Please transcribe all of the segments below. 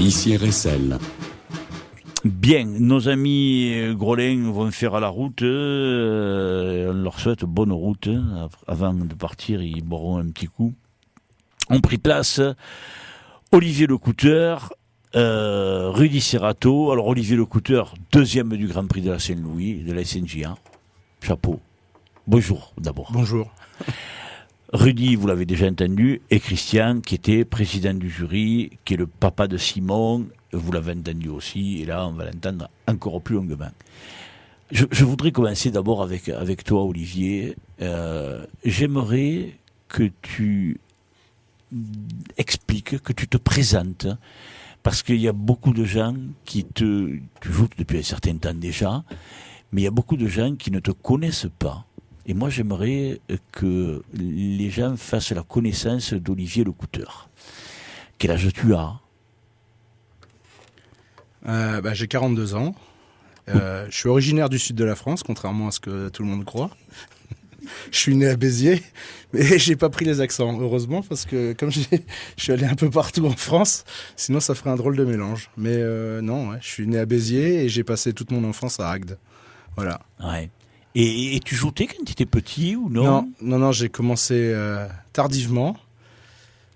Ici RSL. Bien, nos amis Grolin vont faire à la route. On leur souhaite bonne route. Avant de partir, ils boiront un petit coup. On prit place Olivier Lecouteur, Rudy Serrato. Alors Olivier Lecouteur, deuxième du Grand Prix de la Saint-Louis, de la SNJA. Chapeau. Bonjour d'abord. Bonjour. Rudy, vous l'avez déjà entendu, et Christian, qui était président du jury, qui est le papa de Simon, vous l'avez entendu aussi, et là, on va l'entendre encore plus longuement. Je voudrais commencer d'abord avec toi, Olivier. J'aimerais que tu expliques, que tu te présentes, parce qu'il y a beaucoup de gens tu joues depuis un certain temps déjà, mais il y a beaucoup de gens qui ne te connaissent pas. Et moi, j'aimerais que les gens fassent la connaissance d'Olivier Lecouteur. Quel âge tu as ? J'ai 42 ans. Je suis originaire du sud de la France, contrairement à ce que tout le monde croit. Je suis né à Béziers, mais j'ai pas pris les accents, heureusement, parce que comme je suis allé un peu partout en France, sinon ça ferait un drôle de mélange. Mais non, je suis né à Béziers et j'ai passé toute mon enfance à Agde. Voilà. Ouais. Et tu jouais quand tu étais petit ou non ? Non, j'ai commencé tardivement.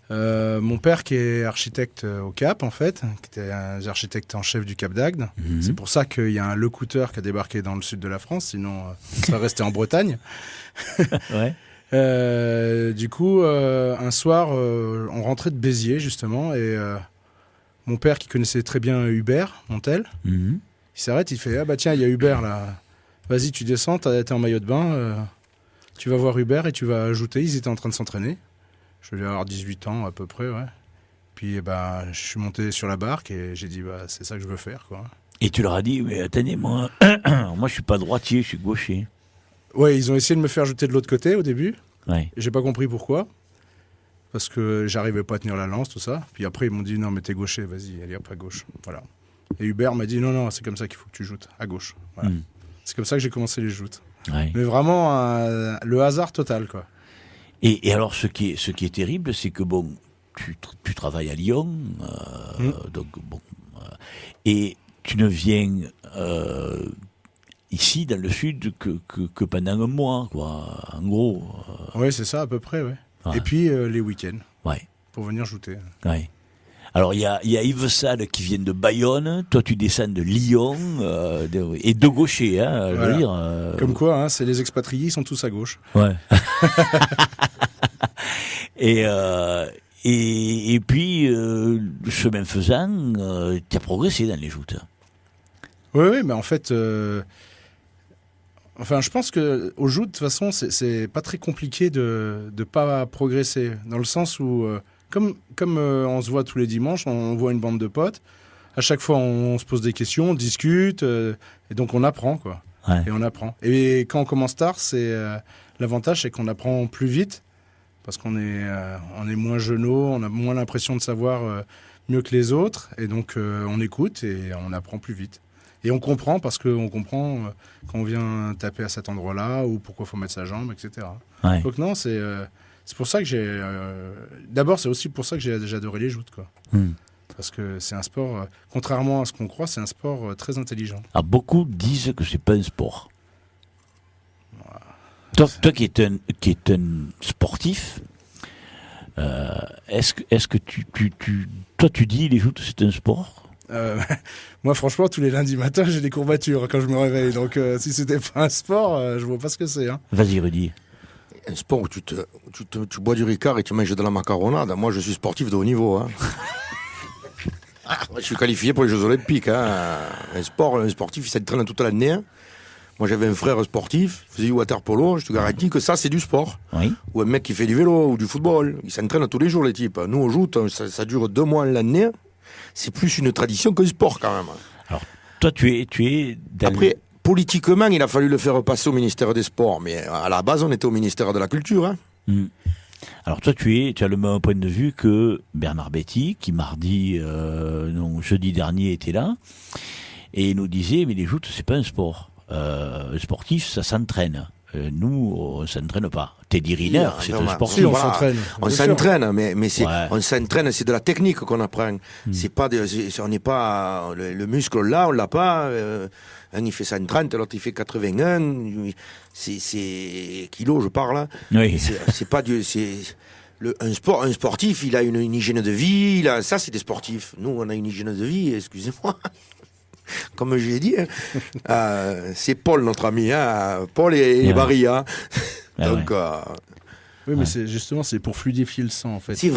Mon père qui est architecte au Cap, en fait, qui était un architecte en chef du Cap d'Agde. Mm-hmm. C'est pour ça qu'il y a un Lecouteur qui a débarqué dans le sud de la France, sinon ça serait resté en Bretagne. Ouais. Du coup, un soir, on rentrait de Béziers, justement, et mon père qui connaissait très bien Hubert Montel, il s'arrête, il fait « Ah bah tiens, il y a Hubert là, vas-y tu descends, t'es en maillot de bain, tu vas voir Hubert et tu vas ajouter. » Ils étaient en train de s'entraîner. Je devais avoir 18 ans à peu près, ouais. Puis je suis monté sur la barque et j'ai dit c'est ça que je veux faire, quoi. Et tu leur as dit, mais attendez, moi je suis pas droitier, je suis gaucher. Ouais, ils ont essayé de me faire jeter de l'autre côté au début. Ouais. J'ai pas compris pourquoi. Parce que j'arrivais pas à tenir la lance, tout ça. Puis après, ils m'ont dit, non, mais t'es gaucher, vas-y, allez hop, à gauche. Voilà. Et Hubert m'a dit, non, c'est comme ça qu'il faut que tu joutes, à gauche. Voilà. C'est comme ça que j'ai commencé les joutes. Ouais. Mais vraiment, le hasard total, quoi. Et alors, ce qui est terrible, c'est que bon, tu travailles à Lyon, donc bon, et tu ne viens ici dans le sud que pendant un mois, quoi. En gros. Oui, c'est ça à peu près, ouais. Et puis les week-ends. Ouais. Pour venir jouter. Ouais. Alors il y a Yves Sade qui vient de Bayonne, toi tu descends de Lyon et de gaucher, hein, voilà. Je veux dire. Comme quoi, hein, c'est les expatriés, ils sont tous à gauche. Ouais. et puis chemin faisant, tu as progressé dans les joutes. Oui, mais en fait, je pense que au joutes, de toute façon, c'est pas très compliqué de pas progresser, dans le sens où Comme on se voit tous les dimanches, on voit une bande de potes. À chaque fois, on se pose des questions, on discute, et donc on apprend, quoi. Ouais. Et on apprend. Et quand on commence tard, l'avantage, c'est qu'on apprend plus vite, parce qu'on est moins jeunot, on a moins l'impression de savoir mieux que les autres, et donc on écoute et on apprend plus vite. Et on comprend, parce qu'on comprend quand on vient taper à cet endroit-là, ou pourquoi il faut mettre sa jambe, etc. Ouais. Donc non, c'est pour ça que d'abord, c'est aussi pour ça que j'ai adoré les joutes, quoi. Parce que c'est un sport, contrairement à ce qu'on croit, c'est un sport très intelligent. Ah, beaucoup disent que c'est pas un sport. Toi qui est un sportif, est-ce que toi tu dis les joutes c'est un sport? Moi, franchement, tous les lundis matins, j'ai des courbatures quand je me réveille. Donc, si c'était pas un sport, je vois pas ce que c'est. Hein. Vas-y, Rudy. Un sport où tu bois du Ricard et tu manges de la macaronade. Moi, je suis sportif de haut niveau. Hein. Je suis qualifié pour les Jeux Olympiques. Hein. Un sportif, il s'entraîne toute l'année. Hein. Moi, j'avais un frère sportif, il faisait du water-polo. Je te garantis que ça, c'est du sport. Oui. Ou un mec qui fait du vélo ou du football. Il s'entraîne tous les jours, les types. Nous, on joue, ça dure 2 mois l'année. C'est plus une tradition qu'un sport, quand même. Alors, toi, tu es dans Après, politiquement, il a fallu le faire passer au ministère des Sports. Mais à la base, on était au ministère de la Culture. Hein. Alors toi, tu as le même point de vue que Bernard Betty, qui jeudi dernier était là, et il nous disait, mais les joutes, c'est pas un sport. Un sportif, ça s'entraîne. nous, on s'entraîne pas. Teddy Riner, c'est un sportif. Si, on s'entraîne. On Bien sûr. s'entraîne, mais Ouais. on s'entraîne, c'est de la technique qu'on apprend. C'est pas on n'est pas le muscle là, on l'a pas. Un il fait 130, l'autre il fait 81. C'est kilos, je parle. Hein. Oui. C'est pas un sportif, il a une hygiène de vie. Ça, c'est des sportifs. Nous, on a une hygiène de vie. Excusez-moi. Comme j'ai dit, c'est Paul, notre ami, hein, Paul et Barry. Hein. Ah Donc, Oui, mais c'est pour fluidifier le sang, en fait. c'est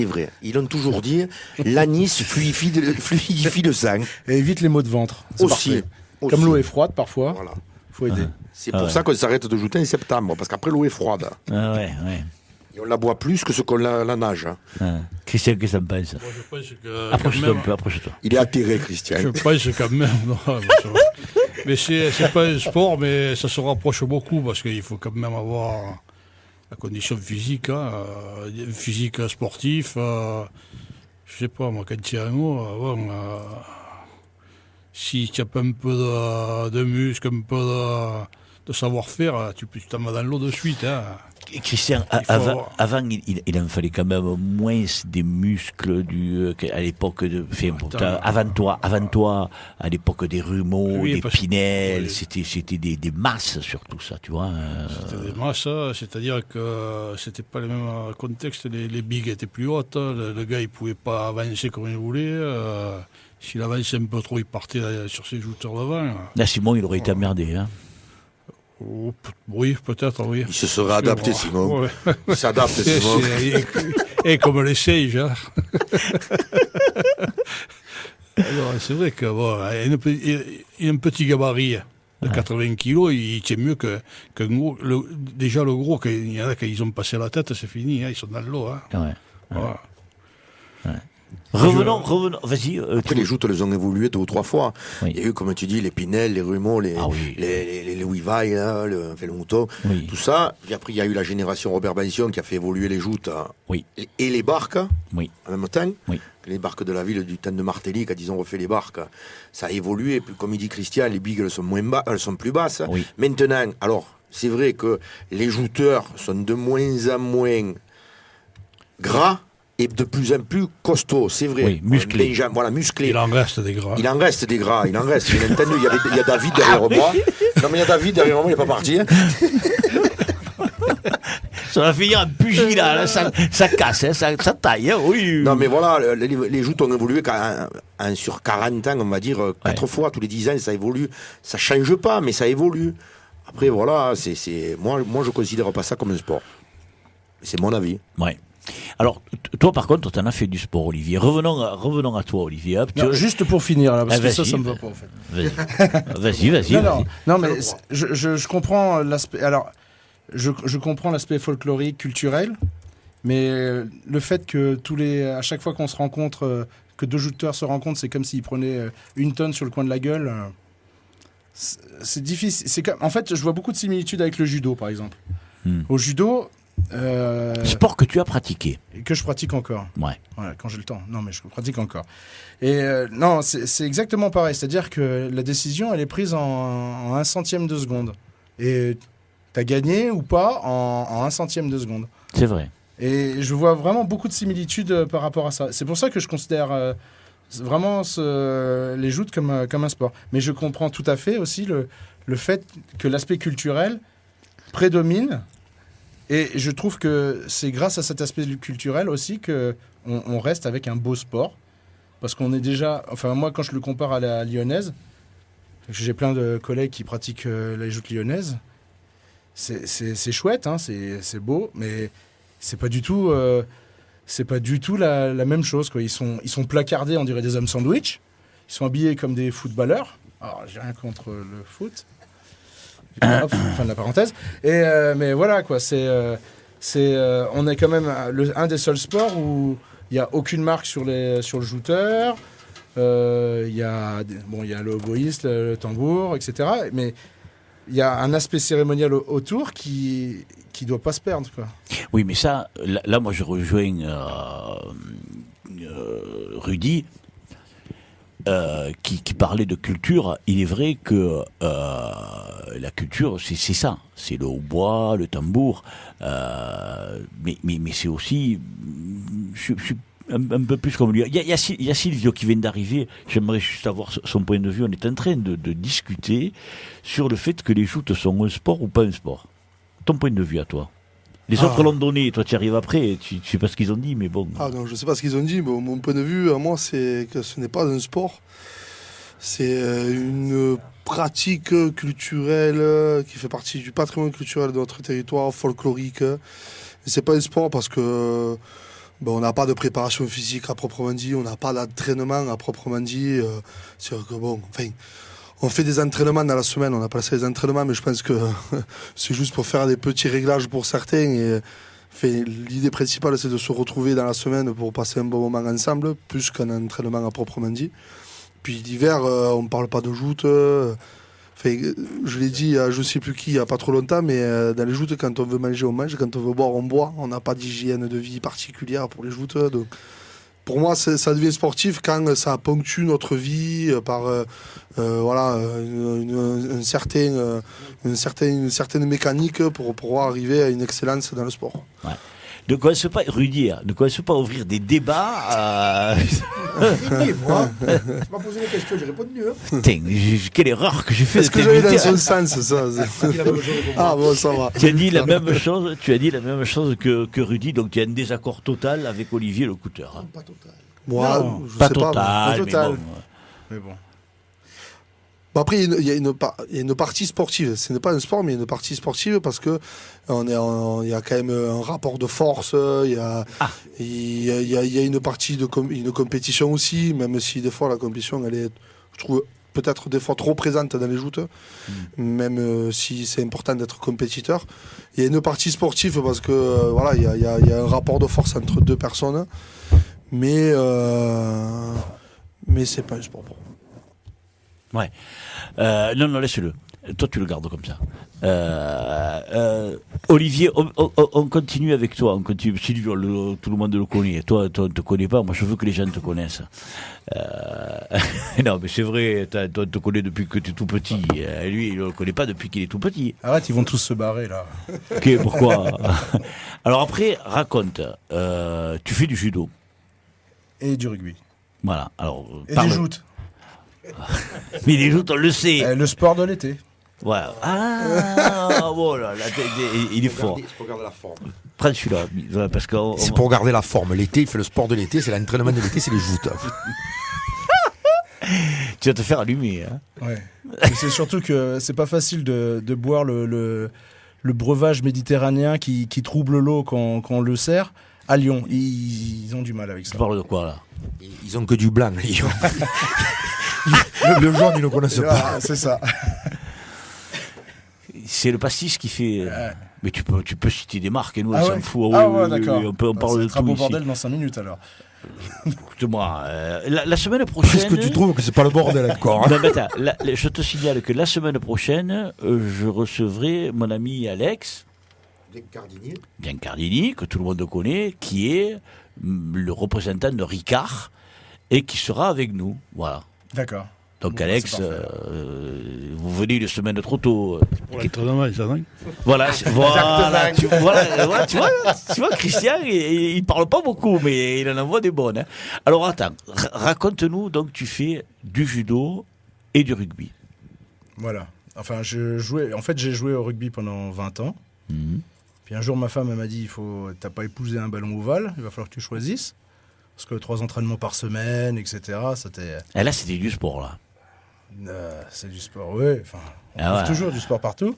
vrai. Ils l'ont toujours dit, l'anis fluidifie le sang. Et évite les maux de ventre. C'est Aussi. parfait. Comme l'eau est froide, parfois, Voilà. faut aider. C'est pour ça qu'on s'arrête de jouer en septembre, parce qu'après l'eau est froide. Ah ouais. Et on la boit plus que ce qu'on la nage. Hein. Ah. Christian, qu'est-ce que ça me pense? Moi, je pense que Approche-toi un peu, approche-toi. Il est atterré, Christian. Je pense quand même. Non, mais c'est pas un sport, mais ça se rapproche beaucoup parce qu'il faut quand même avoir la condition physique, physique sportif. Je sais pas, moi, quand tu as un mot, si tu as pas un peu de muscle, un peu de savoir-faire, tu t'en vas dans l'eau de suite. Hein. Christian, avant, il en fallait quand même moins des muscles à l'époque avant toi, à l'époque des Rumeaux, Oui, des Pinel, oui. c'était des masses surtout ça, tu vois. C'était des masses, c'est-à-dire que c'était pas le même contexte. Les bigs étaient plus hautes, le gars il pouvait pas avancer comme il voulait. S'il avançait un peu trop, il partait sur ses jouteurs devant. Là, Simon, il aurait été emmerdé. Hein. Oui, peut-être, oui. Il se serait adapté, Simon. Ouais. Il s'adapte, Simon. Et comme les Sage. Hein. Alors, c'est vrai que il a un petit gabarit de 80 kilos, il tient mieux qu'un gros. Déjà, le gros, il y en a qui ils ont passé la tête, c'est fini, hein, ils sont dans l'eau. Hein. Ouais. Voilà. Revenons, vas-y. Après, les joutes, elles ont évolué 2 ou 3 fois. Oui. Il y a eu, comme tu dis, les Pinel, les Rumeaux, les Louis Vaille, le mouton, Oui. tout ça. Puis après, il y a eu la génération Robert Bension qui a fait évoluer les joutes Oui. et les barques Oui. en même temps. Oui. Les barques de la ville du temps de Martelly, quand ils ont refait les barques, ça a évolué. Et puis, comme il dit Christian, les bigues, elles sont plus basses. Oui. Maintenant, alors, c'est vrai que les jouteurs sont de moins en moins gras et de plus en plus costauds, c'est vrai. Oui, musclés. Voilà, musclés. Il en reste des gras. Il en reste des gras, il en reste. Bien entendu, il y a David derrière moi. Non, mais il y a David derrière moi, il n'est pas parti. Hein. Ça va finir en pugilat, là, ça casse, hein, ça taille. Hein, oui. Non, mais voilà, les joutes ont évolué sur 40 ans, on va dire, 4 fois, tous les 10 ans, ça évolue. Ça ne change pas, mais ça évolue. Après, voilà, moi, je ne considère pas ça comme un sport. C'est mon avis. Ouais. Alors, toi, par contre, tu en as fait du sport, Olivier. Revenons à toi, Olivier. Hop, Non, juste pour finir, là, parce que vas-y, ça me va pas, en fait. Vas-y. Non, mais je comprends l'aspect. Alors, je comprends l'aspect folklorique, culturel, mais le fait que à chaque fois qu'on se rencontre, que 2 jouteurs se rencontrent, c'est comme s'ils prenaient 1 tonne sur le coin de la gueule. C'est difficile. En fait, je vois beaucoup de similitudes avec le judo, par exemple. Au judo. Sport que tu as pratiqué. Et que je pratique encore. Ouais. Voilà, quand j'ai le temps. Non, mais je pratique encore. Et non, c'est exactement pareil. C'est-à-dire que la décision, elle est prise en 1 centième de seconde. Et t'as gagné ou pas en 1 centième de seconde. C'est vrai. Et je vois vraiment beaucoup de similitudes par rapport à ça. C'est pour ça que je considère vraiment les joutes comme un sport. Mais je comprends tout à fait aussi le fait que l'aspect culturel prédomine. Et je trouve que c'est grâce à cet aspect culturel aussi qu'on reste avec un beau sport. Parce qu'on est déjà... Enfin, moi, quand je le compare à la lyonnaise, j'ai plein de collègues qui pratiquent la joute lyonnaise, c'est chouette, hein, c'est beau, mais c'est pas du tout la même chose, quoi. Ils sont placardés, on dirait des hommes sandwich. Ils sont habillés comme des footballeurs. Alors, j'ai rien contre le foot. Hop, fin de la parenthèse. Mais voilà, quoi. On est quand même un des seuls sports où il n'y a aucune marque sur le jouteur. Il y a le oboïste, le tambour, etc. Mais il y a un aspect cérémonial autour qui doit pas se perdre, quoi. Oui, mais ça, là moi, je rejoins Rudy. Qui parlait de culture, il est vrai que la culture, c'est ça. C'est le hautbois, le tambour. Mais c'est aussi... Je suis un peu plus comme lui. Il y a Silvio qui vient d'arriver. J'aimerais juste avoir son point de vue. On est en train de discuter sur le fait que les joutes sont un sport ou pas un sport. Ton point de vue à toi. Les autres l'ont donné, toi tu arrives après, tu sais pas ce qu'ils ont dit, mais bon. Ah non, je sais pas ce qu'ils ont dit, mais mon point de vue, à moi, c'est que ce n'est pas un sport. C'est une pratique culturelle qui fait partie du patrimoine culturel de notre territoire, folklorique. Mais c'est pas un sport parce que on n'a pas de préparation physique à proprement dit, on n'a pas d'entraînement à proprement dit. C'est que on fait des entraînements dans la semaine, on appelle ça des entraînements, mais je pense que c'est juste pour faire des petits réglages pour certains. Et, l'idée principale, c'est de se retrouver dans la semaine pour passer un bon moment ensemble, plus qu'un entraînement à proprement dit. Puis l'hiver, on ne parle pas de joutes. Je l'ai dit à je ne sais plus qui il n'y a pas trop longtemps, mais dans les joutes, quand on veut manger, on mange, quand on veut boire, on boit. On n'a pas d'hygiène de vie particulière pour les joutes. Donc, pour moi, ça devient sportif quand ça ponctue notre vie par une certaine mécanique pour pouvoir arriver à une excellence dans le sport. Ouais. Ne commence pas, Rudy, ne commence pas à ouvrir des débats. Moi, tu m'as posé une question, j'ai répondu. Putain, quelle erreur que j'ai fait. Est-ce que j'allais dans son sens, ça? Ah bon, ça va. Tu as dit la même chose que Rudy, donc tu as un désaccord total avec Olivier Lecouteur. Hein. Pas total. Moi, Non, je pas sais total, pas, mais total. bon. Mais bon. Bon, après, il y a une partie sportive. Ce n'est pas un sport, mais il y a une partie sportive parce que il y a quand même un rapport de force. Il y a une partie une compétition aussi, même si des fois la compétition, elle est, je trouve, peut-être des fois trop présente dans les joutes, même si c'est important d'être compétiteur. Il y a une partie sportive parce que il y a un rapport de force entre deux personnes, mais c'est pas un sport pour moi. Ouais. Non, laisse-le. Toi, tu le gardes comme ça. Olivier, on continue avec toi. On continue. Sylvie, tout le monde le connaît. Toi, on ne te connaît pas. Moi, je veux que les gens te connaissent. Non, mais c'est vrai. Toi, on te connaît depuis que tu es tout petit. Lui, il ne le connaît pas depuis qu'il est tout petit. Arrête, ils vont tous se barrer là. Ok, pourquoi? Alors après, raconte. Tu fais du judo. Et du rugby. Voilà. Alors, Et des joutes. Mais les joutes, on le sait. Le sport de l'été. Ouais. Ah, voilà, il est fort. C'est pour garder la forme. Prends celui-là, parce que C'est pour garder la forme. L'été, il fait le sport de l'été, c'est l'entraînement de l'été, c'est les joutes. tu vas te faire allumer. Hein. Ouais. Et c'est surtout que c'est pas facile de boire le breuvage méditerranéen qui trouble l'eau quand on le sert. À Lyon, ils ont du mal avec ça. Tu parles de quoi là? Ils ont que du blanc, Lyon. Le jaune, ils ne connaissent pas. C'est ça. C'est le pastis qui fait. Mais tu peux citer des marques et nous, on s'en fout. D'accord. On parle de tout. Un beau ici. bordel dans 5 minutes alors. Écoute-moi, la semaine prochaine. Est-ce que tu trouves que c'est pas le bordel encore, hein? Non, mais attends, je te signale que la semaine prochaine, je recevrai mon ami Alex. Biancardini, que tout le monde connaît, qui est le représentant de Ricard et qui sera avec nous. Voilà. D'accord. Donc bon, Alex, vous venez une semaine trop tôt. Pour l'entraînement, ça, non? Voilà, tu vois, Christian, il parle pas beaucoup, mais il en envoie des bonnes. Hein. Alors attends, raconte-nous, donc tu fais du judo et du rugby. Voilà. Enfin, j'ai joué au rugby pendant 20 ans. Puis un jour, ma femme elle m'a dit, t'as pas épousé un ballon ovale, il va falloir que tu choisisses. Parce que 3 entraînements par semaine, etc. C'était... Et là, c'était du sport, là. C'est du sport, oui. Enfin, on trouve toujours du sport partout.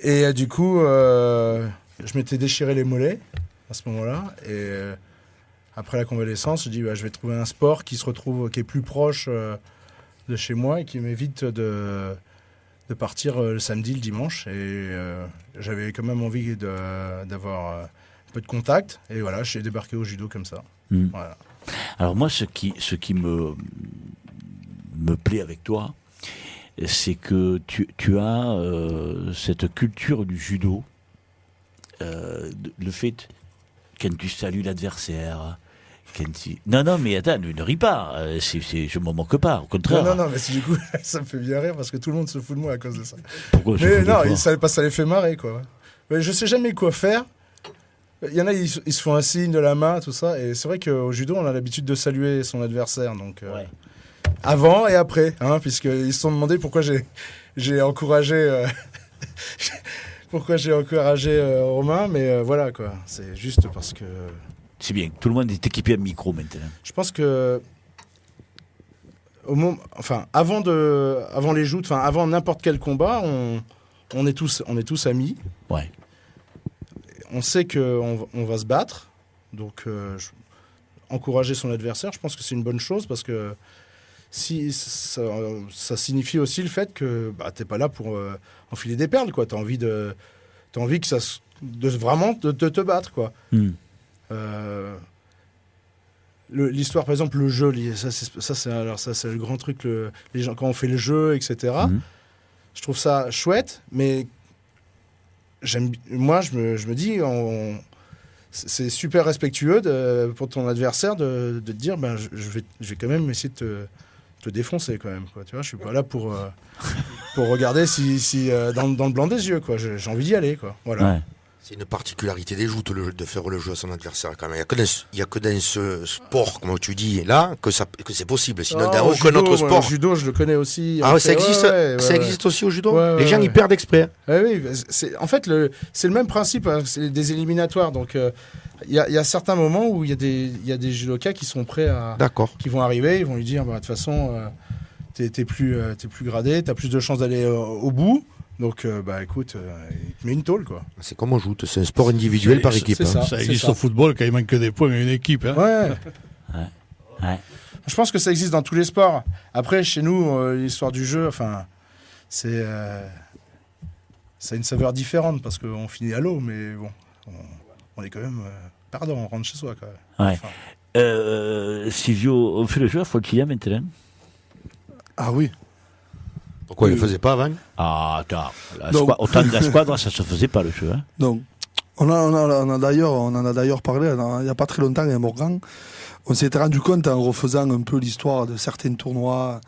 Et du coup, je m'étais déchiré les mollets à ce moment-là. Et après la convalescence, je dis, je vais trouver un sport qui est plus proche de chez moi et qui m'évite de partir le samedi, le dimanche. Et j'avais quand même envie d'avoir un peu de contact. Et voilà, j'ai débarqué au judo comme ça. Voilà. Alors moi, ce qui me plaît avec toi, c'est que tu as cette culture du judo, le fait, quand tu salues l'adversaire, Kenty. Non, mais attends, ne ris pas. Je m'en moque pas, au contraire. Non, mais du coup, ça me fait bien rire parce que tout le monde se fout de moi à cause de ça. Pourquoi je Mais fous de non, toi ça les fait marrer, quoi. Mais je sais jamais quoi faire. Il y en a, ils se font un signe de la main, tout ça. Et c'est vrai qu'au judo, on a l'habitude de saluer son adversaire. Donc, Ouais. avant et après, hein, puisqu'ils se sont demandé pourquoi j'ai encouragé. Pourquoi j'ai encouragé Romain, mais voilà, quoi. C'est juste parce que. C'est bien, tout le monde est équipé à micro maintenant. Je pense que. Avant les joutes, avant n'importe quel combat, on est tous amis. Ouais. On sait qu'on va se battre, donc encourager son adversaire, je pense que c'est une bonne chose parce que si ça signifie aussi le fait que t'es pas là pour enfiler des perles, quoi. T'as envie de vraiment de te battre, quoi. L'histoire, par exemple, le jeu, ça c'est le grand truc, les gens quand on fait le jeu, etc. Je trouve ça chouette, mais moi, je me dis, c'est super respectueux pour ton adversaire de te dire, je vais quand même essayer de te défoncer quand même, quoi. Tu vois, je suis pas là pour regarder si dans le blanc des yeux, quoi. J'ai envie d'y aller, quoi. Voilà. Ouais. C'est une particularité des joutes de faire le jeu à son adversaire quand même. Il n'y a que dans ce sport, comme tu dis, là, que c'est possible. Sinon, dans aucun autre sport. Le judo, je le connais aussi. Ah ouais, ça existe, ça existe aussi au judo. Ouais, les gens, ils perdent exprès. Oui, en fait, c'est le même principe. Hein, c'est des éliminatoires. Donc, il y a certains moments où il y a des judokas qui sont prêts qui vont arriver. Ils vont lui dire, de toute façon, t'es plus gradé, t'as plus de chances d'aller au bout. Donc, écoute, il te met une tôle, quoi. C'est comme on joue, c'est un sport individuel par équipe. C'est ça. Ça existe au football quand il manque que des points à une équipe. Hein. Ouais. Je pense que ça existe dans tous les sports. Après, chez nous, l'histoire du jeu, ça a une saveur différente parce qu'on finit à l'eau, mais bon, on est quand même. Pardon, on rentre chez soi, quand même. Ouais. Silvio, on fait le jeu à Fontilla maintenant. Ah oui. Pourquoi il ne le faisait pas avant? Ah, attends. Autant de la squadre, ça se faisait pas le jeu. Hein. Donc, on en a d'ailleurs parlé il n'y a pas très longtemps avec Morgan. On s'était rendu compte en refaisant un peu l'histoire de certains tournois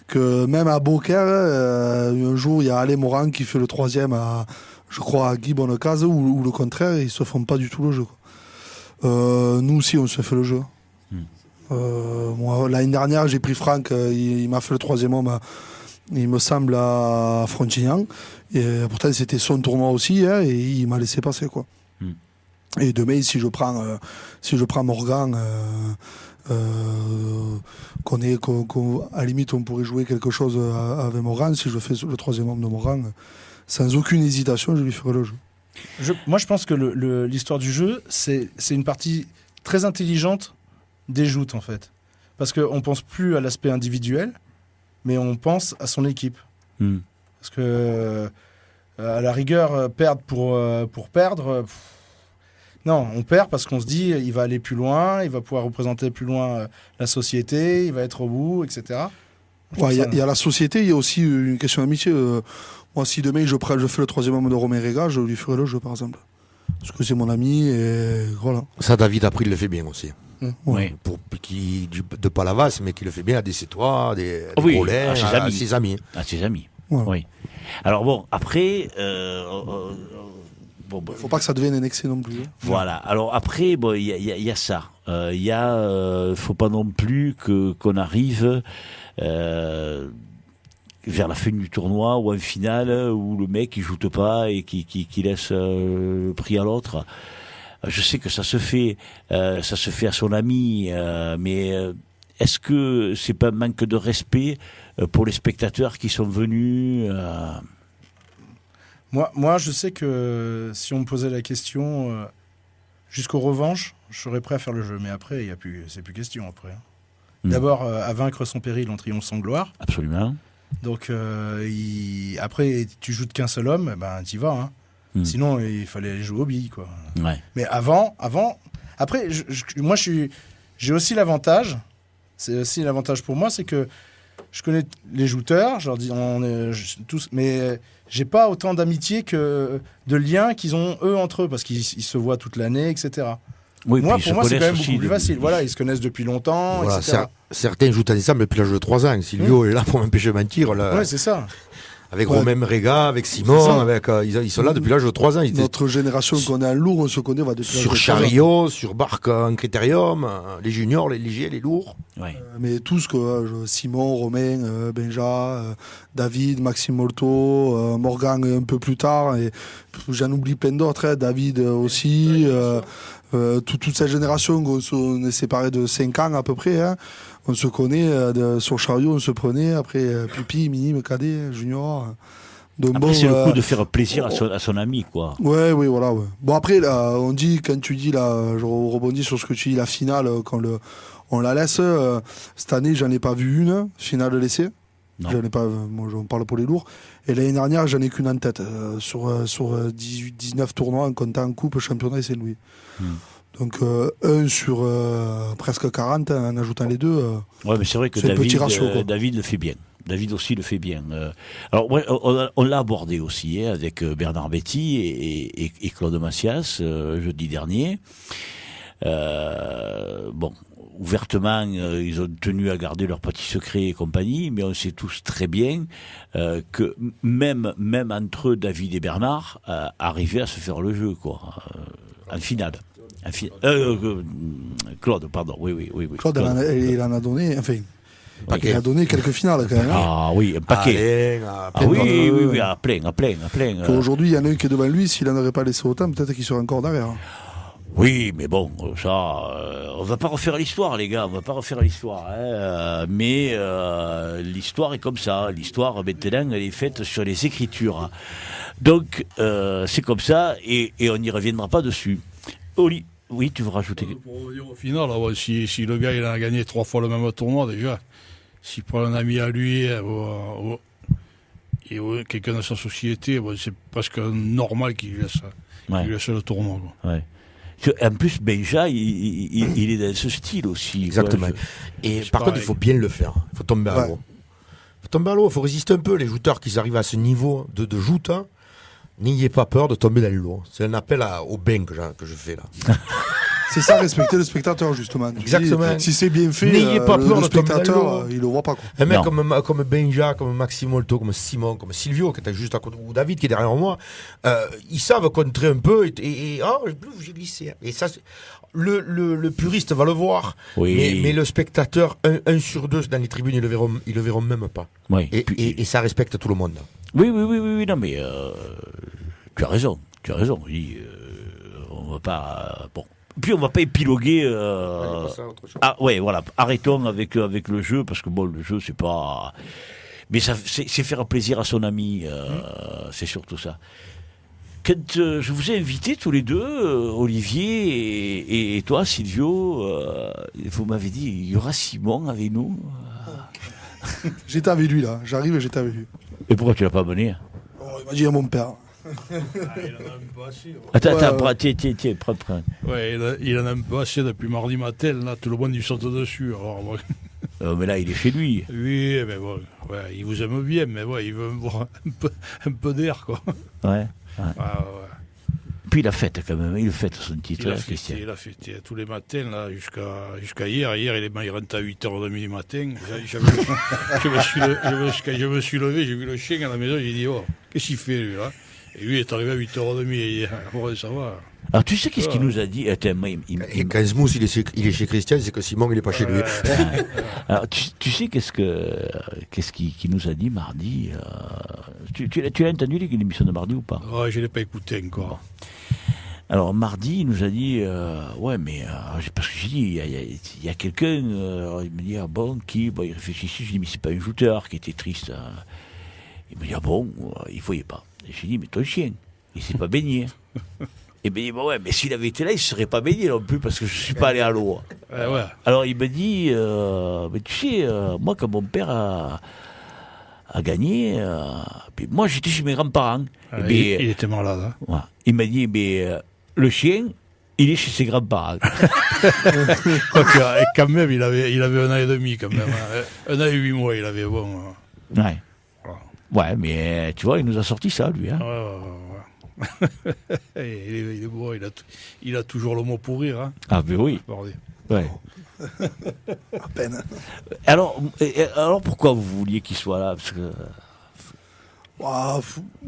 que même à Beaucaire, un jour, il y a Alain Morin qui fait le 3e je crois, à Guy Bonnecase ou le contraire, ils se font pas du tout le jeu. Quoi. Nous aussi, on se fait le jeu. Moi, l'année dernière, j'ai pris Franck, il m'a fait le 3e homme. Il me semble à Frontignan. Et pourtant, c'était son tournoi aussi, hein, et il m'a laissé passer, quoi. Et demain, si je prends Morgan, à la limite, on pourrait jouer quelque chose avec Morgan. Si je fais le 3e homme de Morgan, sans aucune hésitation, je lui ferai le jeu. Moi, je pense que l'histoire du jeu, c'est une partie très intelligente des joutes, en fait. Parce qu'on ne pense plus à l'aspect individuel, mais on pense à son équipe. Parce que, à la rigueur, perdre pour perdre... non, on perd parce qu'on se dit il va aller plus loin, il va pouvoir représenter plus loin la société, il va être au bout, etc. Il y a la société, il y a aussi une question d'amitié. Moi, si demain je fais le 3e homme de Romain Réga, je lui ferai le jeu, par exemple. Parce que c'est mon ami, et voilà. Ça, David, après, il le fait bien aussi. Oui. De Palavas, mais qui le fait bien à des Cétois, des Rolins, à ses amis. À ses amis, ouais. Oui. Alors bon, après... Faut pas que ça devienne un excès non plus. Voilà. Alors après, il y a ça. Faut pas non plus qu'on arrive vers la fin du tournoi ou en finale où le mec il joue pas et qui laisse le prix à l'autre. Je sais que ça se fait à son ami, mais est-ce que c'est pas un manque de respect pour les spectateurs qui sont venus? Moi, je sais que si on me posait la question jusqu'aux revanches, je serais prêt à faire le jeu. Mais après, c'est plus question après. Hein. D'abord, à vaincre son péril, on triomphe sans gloire. Absolument. Donc, après, tu joues qu'un seul homme, t'y vas. Hein. Sinon, il fallait aller jouer aux billes, quoi. Ouais. Mais après, moi, j'ai aussi l'avantage. C'est aussi l'avantage pour moi, c'est que je connais les jouteurs. Je leur dis, tous, mais j'ai pas autant d'amitié que de liens qu'ils ont eux entre eux, parce qu'ils se voient toute l'année, etc. Oui, Moi, puis ils pour moi, se c'est quand même connaissent beaucoup aussi plus facile. Voilà, ils se connaissent depuis longtemps, Voilà, etc. certains jouent à décembre depuis l'âge de 3 ans. Silvio est là pour m'empêcher de mentir. Là, Ouais, c'est ça. avec Ouais. Romain Réga, avec C'est Simon, ça. avec, ils sont là depuis l'âge de 3 ans. Ils étaient Notre génération qu'on est en lourd, on se connaît, on va depuis sur l'âge de 3 ans. chariot, sur barque en critérium, les juniors, les légers, les lourds. Ouais. Mais tous, quoi, Simon, Romain, Benja, David, Maxime Molto, Morgan un peu plus tard, et j'en oublie plein d'autres, hein, David aussi, toute cette génération, on est séparés de 5 ans à peu près, hein. On se connaît, sur Chariot, on se prenait, après Pipi, Minime, Cadet, Junior. Donc Après, bon, c'est le coup de faire plaisir à son ami, quoi. Ouais, oui, voilà. Ouais. Bon, après, là, on dit, quand tu dis, là, je rebondis sur ce que tu dis, la finale, quand on la laisse, cette année, j'en ai pas vu une, finale laissée. Non. J'en ai pas, moi, je parle pour les lourds. Et l'année dernière, j'en ai qu'une en tête, sur 19 tournois, en comptant Coupe, Championnat et Saint-Louis. Donc, un sur presque 40, en ajoutant les deux. Ouais, mais c'est vrai que C'est un petit ratio, quoi. David le fait bien. David aussi le fait bien. Alors, ouais, on l'a abordé aussi hein, avec Bernard Betty et Claude Massias jeudi dernier. Bon, ouvertement, ils ont tenu à garder leurs petits secrets et compagnie, mais on sait tous très bien que même entre eux, David et Bernard, arrivaient à se faire le jeu, quoi, en finale. Claude, pardon, oui. Claude, il en a donné, enfin, Paquet. il a donné quelques finales quand même. Hein. Ah oui, un paquet. Oui, à plein. Aujourd'hui, il y en a un qui est devant lui, s'il n'en aurait pas laissé autant, peut-être qu'il serait encore derrière. Oui, mais bon, ça, on va pas refaire l'histoire, les gars, on va pas refaire l'histoire. Hein, mais l'histoire est comme ça. L'histoire, maintenant, elle est faite sur les écritures. Donc, c'est comme ça, et on n'y reviendra pas dessus. Oli, oui, tu veux rajouter Pour revenir au final, là, ouais, si le gars il a gagné 3 fois le même tournoi déjà, s'il prend un ami à lui et quelqu'un de sa société, c'est presque normal qu'il lui laisse le tournoi. Quoi. Ouais. En plus, Benja, il est dans ce style aussi. Exactement. Quoi, Et c'est par contre, pareil. il faut bien le faire. Il faut tomber à Ouais. l'eau. Il faut résister un peu. Les jouteurs qui arrivent à ce niveau de joute, hein, n'ayez pas peur de tomber dans l'eau. C'est un appel au bain que je fais là. C'est ça, respecter le spectateur, justement. Tu Exactement. dis, si c'est bien fait, N'ayez pas peur le de tomber dans spectateur, l'eau. il le voit pas. Quoi. Un mec Non. comme Benja, comme Maxime Molto, comme Simon, comme Silvio, qui était juste à côté, ou David qui est derrière moi, ils savent contrer un peu et j'ai glissé. Et ça, le puriste va le voir, Oui. mais le spectateur, 1 sur 2 dans les tribunes, ils le verront même pas. Oui. Et ça respecte tout le monde. Oui, non, mais tu as raison. Oui, on va pas. Bon. Puis on va pas épiloguer. Ah ouais, voilà. Arrêtons avec le jeu parce que bon, le jeu c'est pas. Mais c'est faire plaisir à son ami. C'est surtout ça. Quand je vous ai invités tous les deux, Olivier et toi, Silvio, vous m'avez dit il y aura Simon avec nous. J'étais avec lui, là. J'arrive et j'étais avec lui. Et pourquoi tu l'as pas amené? Oh, il m'a dit à mon père. Il en a même pas assez. Attends, Ouais, tiens, prends. Ouais, il en a même pas assez depuis mardi matin. Là, tout le monde lui saute dessus. Alors, ouais. Mais là, il est chez lui. Oui, mais bon, ouais, il vous aime bien, mais ouais, il veut voir un peu d'air, quoi. Ouais. Ouais. Puis il a fêté quand même, il fête son titre, Christian. Il a fêté tous les matins, là, jusqu'à hier. Hier, il rentre à 8h30 du matin. Je me suis levé, j'ai vu le chien à la maison, j'ai dit, oh, qu'est-ce qu'il fait, lui, là? Et lui, il est arrivé à 8h30 hier. Ouais, ça va. Alors tu sais qu'est-ce qu'il nous a dit? Attends, moi, Et quand Smooth il est chez Christian, c'est que Simon il est pas chez lui. Alors tu sais qu'est-ce qu'il nous a dit mardi? Tu l'as entendu l'émission de mardi ou pas? Ouais, je ne l'ai pas écouté encore. Alors mardi, il nous a dit ouais, mais parce que j'ai dit il y a quelqu'un, il me dit ah bon qui? Bon, il réfléchissait, je dis mais c'est pas un shooter qui était triste. Il me dit ah bon, il voyait pas. Et j'ai dit mais ton chien, il s'est pas baigné. Et ben il dit bah ouais, mais s'il avait été là, il se serait pas baigné non plus parce que je suis pas allé à l'eau. Ouais. Alors il me dit mais tu sais, moi quand mon père a gagné, puis moi j'étais chez mes grands-parents. Ah, Et ben, il était malade. Hein. ouais. Il m'a dit, mais le chien, il est chez ses grands-parents. Et quand même, il avait 1 an et demi, quand même. Hein. 1 an et 8 mois, il avait bon. Ouais. Ouais, mais tu vois, il nous a sorti ça, lui. Hein. Ouais. Il est bon, il a toujours le mot pour rire. Hein. Ah, ben oui. Bordel. Ouais. À peine. Alors pourquoi vous vouliez qu'il soit là? Parce que...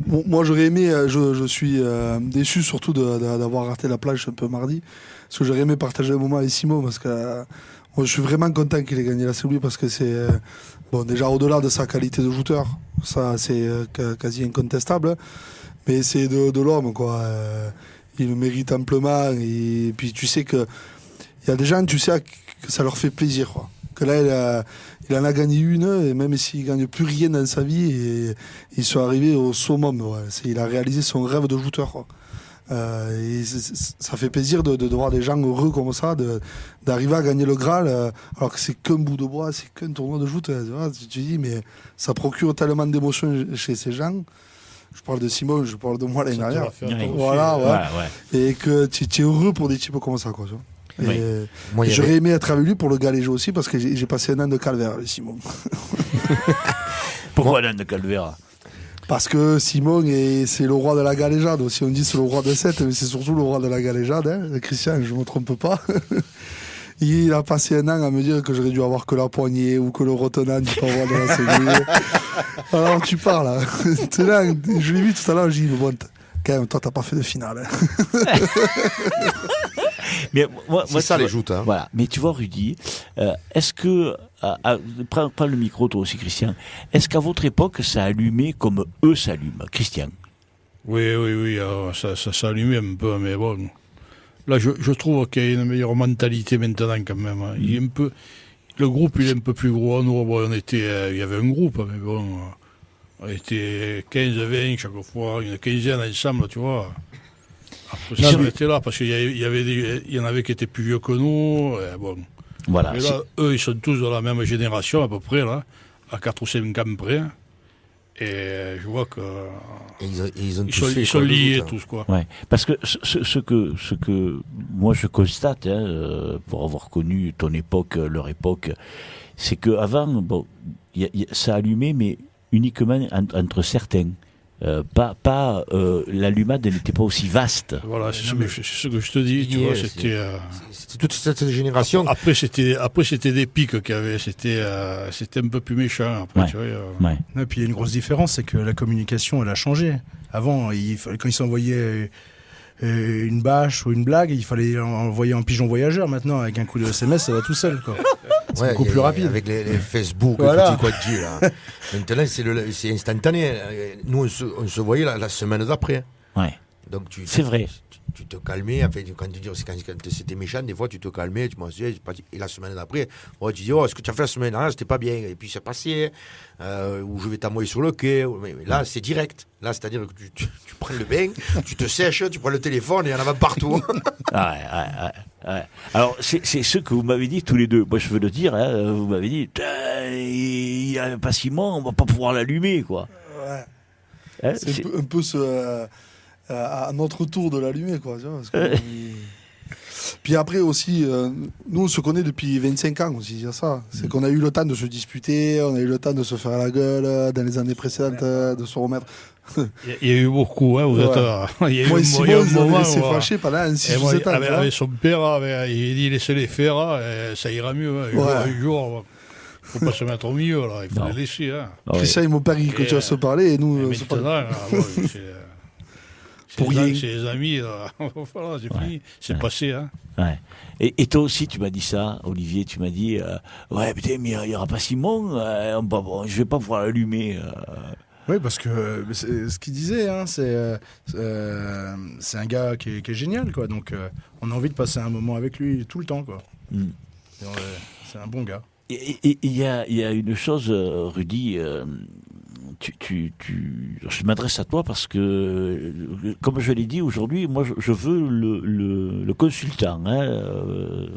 Moi, j'aurais aimé, je suis déçu surtout d'avoir raté la plage un peu mardi. Parce que j'aurais aimé partager un moment avec Simon. Parce que moi, je suis vraiment content qu'il ait gagné la CW. Parce que c'est, déjà au-delà de sa qualité de shooter, ça c'est quasi incontestable. Mais c'est de l'homme, quoi. Il le mérite amplement. Et puis tu sais que il y a des gens, tu sais, que ça leur fait plaisir, quoi. Que là, il en a gagné une, et même s'il ne gagne plus rien dans sa vie, et ils sont arrivés au summum. Ouais. Il a réalisé son rêve de shooter, quoi. Et ça fait plaisir de voir des gens heureux comme ça, d'arriver à gagner le Graal, alors que c'est qu'un bout de bois, c'est qu'un tournoi de foot. Tu te dis, mais ça procure tellement d'émotions chez ces gens. Je parle de Simon, je parle de moi l'année dernière. Voilà, ouais. Et que tu es heureux pour des types comme ça, quoi. Oui. J'aurais aimé être avec lui pour le galéger aussi, parce que j'ai passé un an de calvaire avec Simon. Pourquoi un an de calvaire? Parce que Simon, c'est le roi de la galéjade. Si on dit c'est le roi de 7, mais c'est surtout le roi de la galéjade. Hein. Christian, je ne me trompe pas. Il a passé un an à me dire que j'aurais dû avoir que la poignée ou que le retenant du paroi de la CW. Alors tu parles. Hein. Je l'ai vu tout à l'heure, j'ai dit, mais bon, quand même, toi, t'as pas fait de finale. Hein. Mais moi, ça les joutes. Hein. Voilà. Mais tu vois, Rudy, est-ce que. Prends le micro, toi aussi, Christian. Est-ce qu'à votre époque, ça allumait comme eux s'allument, Christian? Oui, ça s'allumait un peu, mais bon. Là, je trouve qu'il y a une meilleure mentalité maintenant, quand même. Hein. Il est un peu, le groupe, il est un peu plus gros. Nous, bon, il y avait un groupe, mais bon. On était 15-20 chaque fois, une quinzaine ensemble, tu vois. Après ça, on était là, parce qu'il y en avait qui étaient plus vieux que nous. Bon. Voilà. Mais là, eux, ils sont tous de la même génération, à peu près, là, à 4 ou 5 ans près. Et je vois que ils sont liés tous, quoi. Ouais. Parce que ce que moi je constate, pour avoir connu ton époque, leur époque, c'est qu'avant, bon, ça allumait, mais uniquement entre certains. L'allumade n'était pas aussi vaste. Voilà, c'est ce que je te dis, tu vois, c'était toute cette génération. Après c'était des pics qu'il y avait, c'était un peu plus méchant après, tu vois. Ouais. Et puis il y a une grosse différence, c'est que la communication elle a changé. Avant, quand ils s'envoyaient une bâche ou une blague, il fallait envoyer un pigeon voyageur. Maintenant, avec un coup de SMS, ça va tout seul, quoi. C'est beaucoup plus rapide. Avec les Facebook, voilà. Quoi de dire, là. Maintenant, c'est instantané. Nous, on se voyait la semaine d'après. Ouais. Donc, c'est vrai. Tu te calmais. Enfin, quand c'était méchant, des fois, tu te calmais. Tu m'en disais, et la semaine d'après, tu dis, ce que tu as fait la semaine dernière, c'était pas bien. Et puis, c'est passé. Ou je vais t'envoyer sur le quai. Mais là, c'est direct. Là, c'est-à-dire que tu prends le bain, tu te sèches, tu prends le téléphone et il y en a partout. Ouais. Alors, c'est ce que vous m'avez dit tous les deux. Moi, je veux le dire, hein, vous m'avez dit, il n'y a pas Simon, on va pas pouvoir l'allumer, quoi. Ouais. Hein, c'est un peu à notre tour de l'allumer, quoi. Parce que, puis après aussi, nous on se connaît depuis 25 ans aussi, c'est ça. C'est qu'on a eu le temps de se disputer, on a eu le temps de se faire la gueule dans les années précédentes, de se remettre. Il y a eu beaucoup, hein, vous êtes il y a eu moi, un moment, s'est fâché pendant 6-7 ans. Avec son père, il dit laissez-les faire, ça ira mieux. Hein. Un jour, faut pas se mettre au milieu, là. Il faut les laisser. Hein. Christian et mon père, ils continuent à se parler et nous, on se parle. Pour rien. C'est les amis, là. Voilà, c'est fini, c'est passé. Hein. Ouais. Et toi aussi, tu m'as dit ça, Olivier, tu m'as dit, ouais, putain, mais il n'y aura pas Simon, je vais pas pouvoir l'allumer. Oui, parce que ce qu'il disait, hein, c'est un gars qui est génial, quoi. Donc, on a envie de passer un moment avec lui tout le temps, quoi. C'est un bon gars. Et il y a une chose, Rudy, je m'adresse à toi parce que, comme je l'ai dit aujourd'hui, moi je veux le consultant. Hein.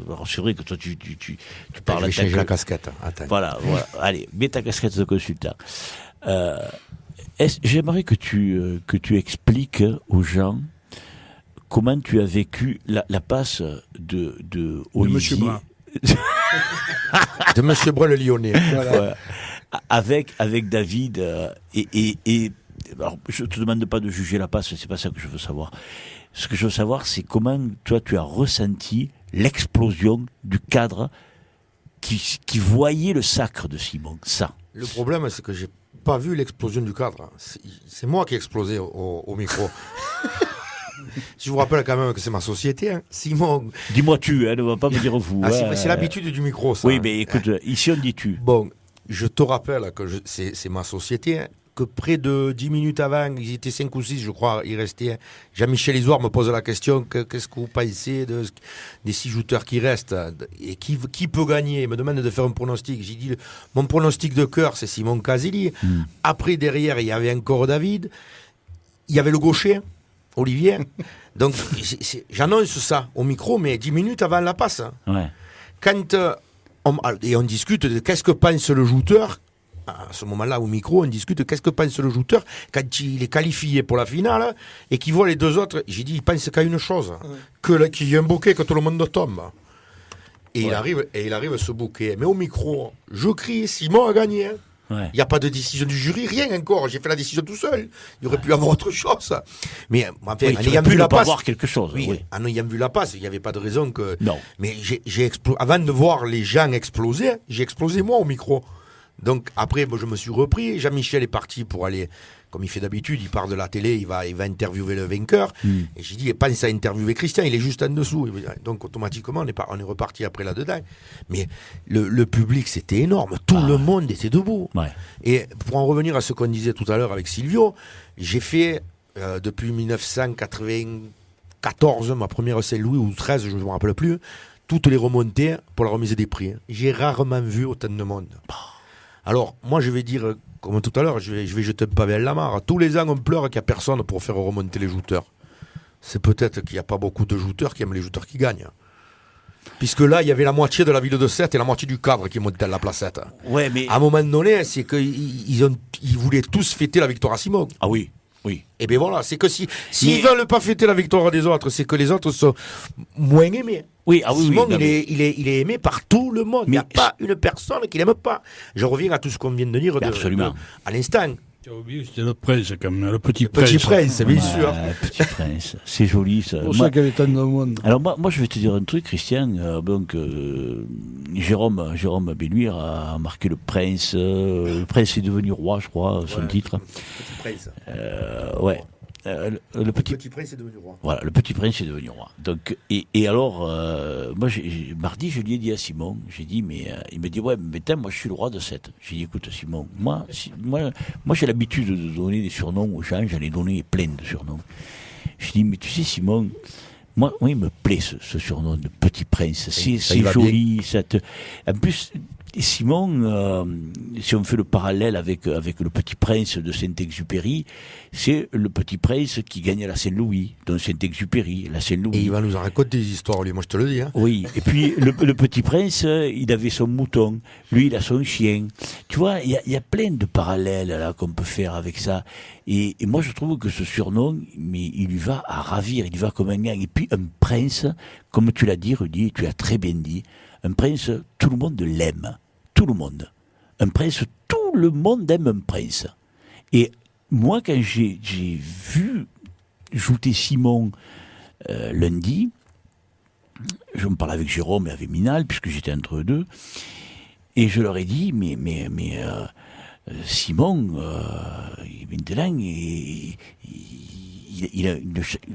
Alors c'est vrai que toi tu parles. Je vais changer la casquette. Attends. Voilà. Allez, mets ta casquette de consultant. J'aimerais que tu expliques aux gens comment tu as vécu la passe de Olivier. Monsieur Brun. De Monsieur Brun le Lyonnais. Voilà. Ouais. Avec David et alors, je te demande pas de juger la passe, c'est pas ça que je veux savoir. Ce que je veux savoir, c'est comment toi tu as ressenti l'explosion du cadre qui voyait le sacre de Simon. Ça. Le problème, c'est que j'ai pas vu l'explosion du cadre. C'est moi qui ai explosé au micro. Je vous rappelle quand même que c'est ma société, hein. Simon. Dis-moi tu, ne va pas me dire vous. C'est l'habitude du micro, ça. Oui, mais écoute, ici on dit tu. Bon, je te rappelle que c'est ma société, hein, que près de 10 minutes avant, ils étaient 5 ou 6, je crois, il restait. Jean-Michel Isoire me pose la question, qu'est-ce que vous pensez des 6 shooters qui restent et qui peut gagner? Il me demande de faire un pronostic. J'ai dit, mon pronostic de cœur, c'est Simon Casilli. Après, derrière, il y avait encore David. Il y avait le gaucher, Olivier. Donc, j'annonce ça au micro, mais 10 minutes avant la passe. Hein. Ouais. Quand on discute de qu'est-ce que pense le joueur, à ce moment-là au micro, on discute de qu'est-ce que pense le joueur quand il est qualifié pour la finale et qu'il voit les deux autres. J'ai dit, il pense qu'à une chose, qu'il y a un bouquet, que tout le monde tombe. Et il arrive ce bouquet. Mais au micro, je crie, Simon a gagné. Hein. Ouais. Il n'y a pas de décision du jury, rien encore. J'ai fait la décision tout seul. Il aurait pu y avoir autre chose. Mais enfin, Oui, en tu ayant aurais pu vu la ne pas passe, avoir quelque chose. oui, Oui. en ayant vu la passe, il n'y avait pas de raison que. Non. Mais avant de voir les gens exploser, j'ai explosé moi au micro. Donc après, moi, je me suis repris. Jean-Michel est parti pour aller, comme il fait d'habitude, il part de la télé, il va interviewer le vainqueur. Et j'ai dit, pense à interviewer Christian, il est juste en dessous. Donc automatiquement, on est reparti après là-dedans. Mais le public, c'était énorme. Tout le monde était debout. Ouais. Et pour en revenir à ce qu'on disait tout à l'heure avec Silvio, j'ai fait depuis 1994, ma première Saint-Louis, ou 13, je ne me rappelle plus, toutes les remontées pour la remise des prix. J'ai rarement vu autant de monde. Alors, moi, je vais dire, comme tout à l'heure, je vais jeter un pavé à la mare. Tous les ans, on pleure qu'il n'y a personne pour faire remonter les jouteurs. C'est peut-être qu'il n'y a pas beaucoup de jouteurs qui aiment les jouteurs qui gagnent. Puisque là, il y avait la moitié de la ville de Sète et la moitié du cadre qui montait à la placette. Ouais, mais. À un moment donné, c'est qu'ils voulaient tous fêter la victoire à Simon. Ah oui, oui. Et bien voilà, c'est que s'ils ne veulent pas fêter la victoire des autres, c'est que les autres sont moins aimés. Oui, ah oui, Simon, oui, il est aimé par tout le monde. Il n'y a pas une personne qui l'aime pas. Je reviens à tout ce qu'on vient de dire absolument. À l'instant. Tu as oublié, c'était le prince, quand même, le petit Petit prince. prince, bien sûr. Petit prince, c'est joli ça. C'est pour ça qu'il y avait tant de monde. Alors moi, je vais te dire un truc, Christian. Jérôme Béluire a marqué le prince. Le prince est devenu roi, je crois, son titre. Petit prince. Ouais. Le petit prince est devenu roi. Voilà, le petit prince est devenu roi. Donc, et alors, moi, mardi, je lui ai dit à Simon, j'ai dit, mais il me dit, ouais, mais moi, je suis le roi de Sète. J'ai dit, écoute, Simon, moi, j'ai l'habitude de donner des surnoms aux gens, j'en ai donné plein de surnoms. Je dis, mais tu sais, Simon, moi, il me plaît ce surnom de petit prince. C'est joli. En plus, Simon, si on fait le parallèle avec le Petit Prince de Saint-Exupéry, c'est le Petit Prince qui gagne la Saint-Louis, donc Saint-Exupéry, la Saint-Louis. Et il va nous en raconter des histoires, lui, moi je te le dis. Hein. Oui, et puis le Petit Prince, il avait son mouton, lui il a son chien. Tu vois, il y a plein de parallèles là qu'on peut faire avec ça. Et moi je trouve que ce surnom, mais il lui va à ravir, il lui va comme un gars. Et puis un prince, comme tu l'as dit, Rudy, et tu l'as très bien dit, un prince, tout le monde l'aime. Tout le monde. Un prince, tout le monde aime un prince. Et moi, quand j'ai vu jouer Simon lundi, je me parlais avec Jérôme et avec Minal, puisque j'étais entre eux deux, et je leur ai dit, mais Simon, maintenant, il a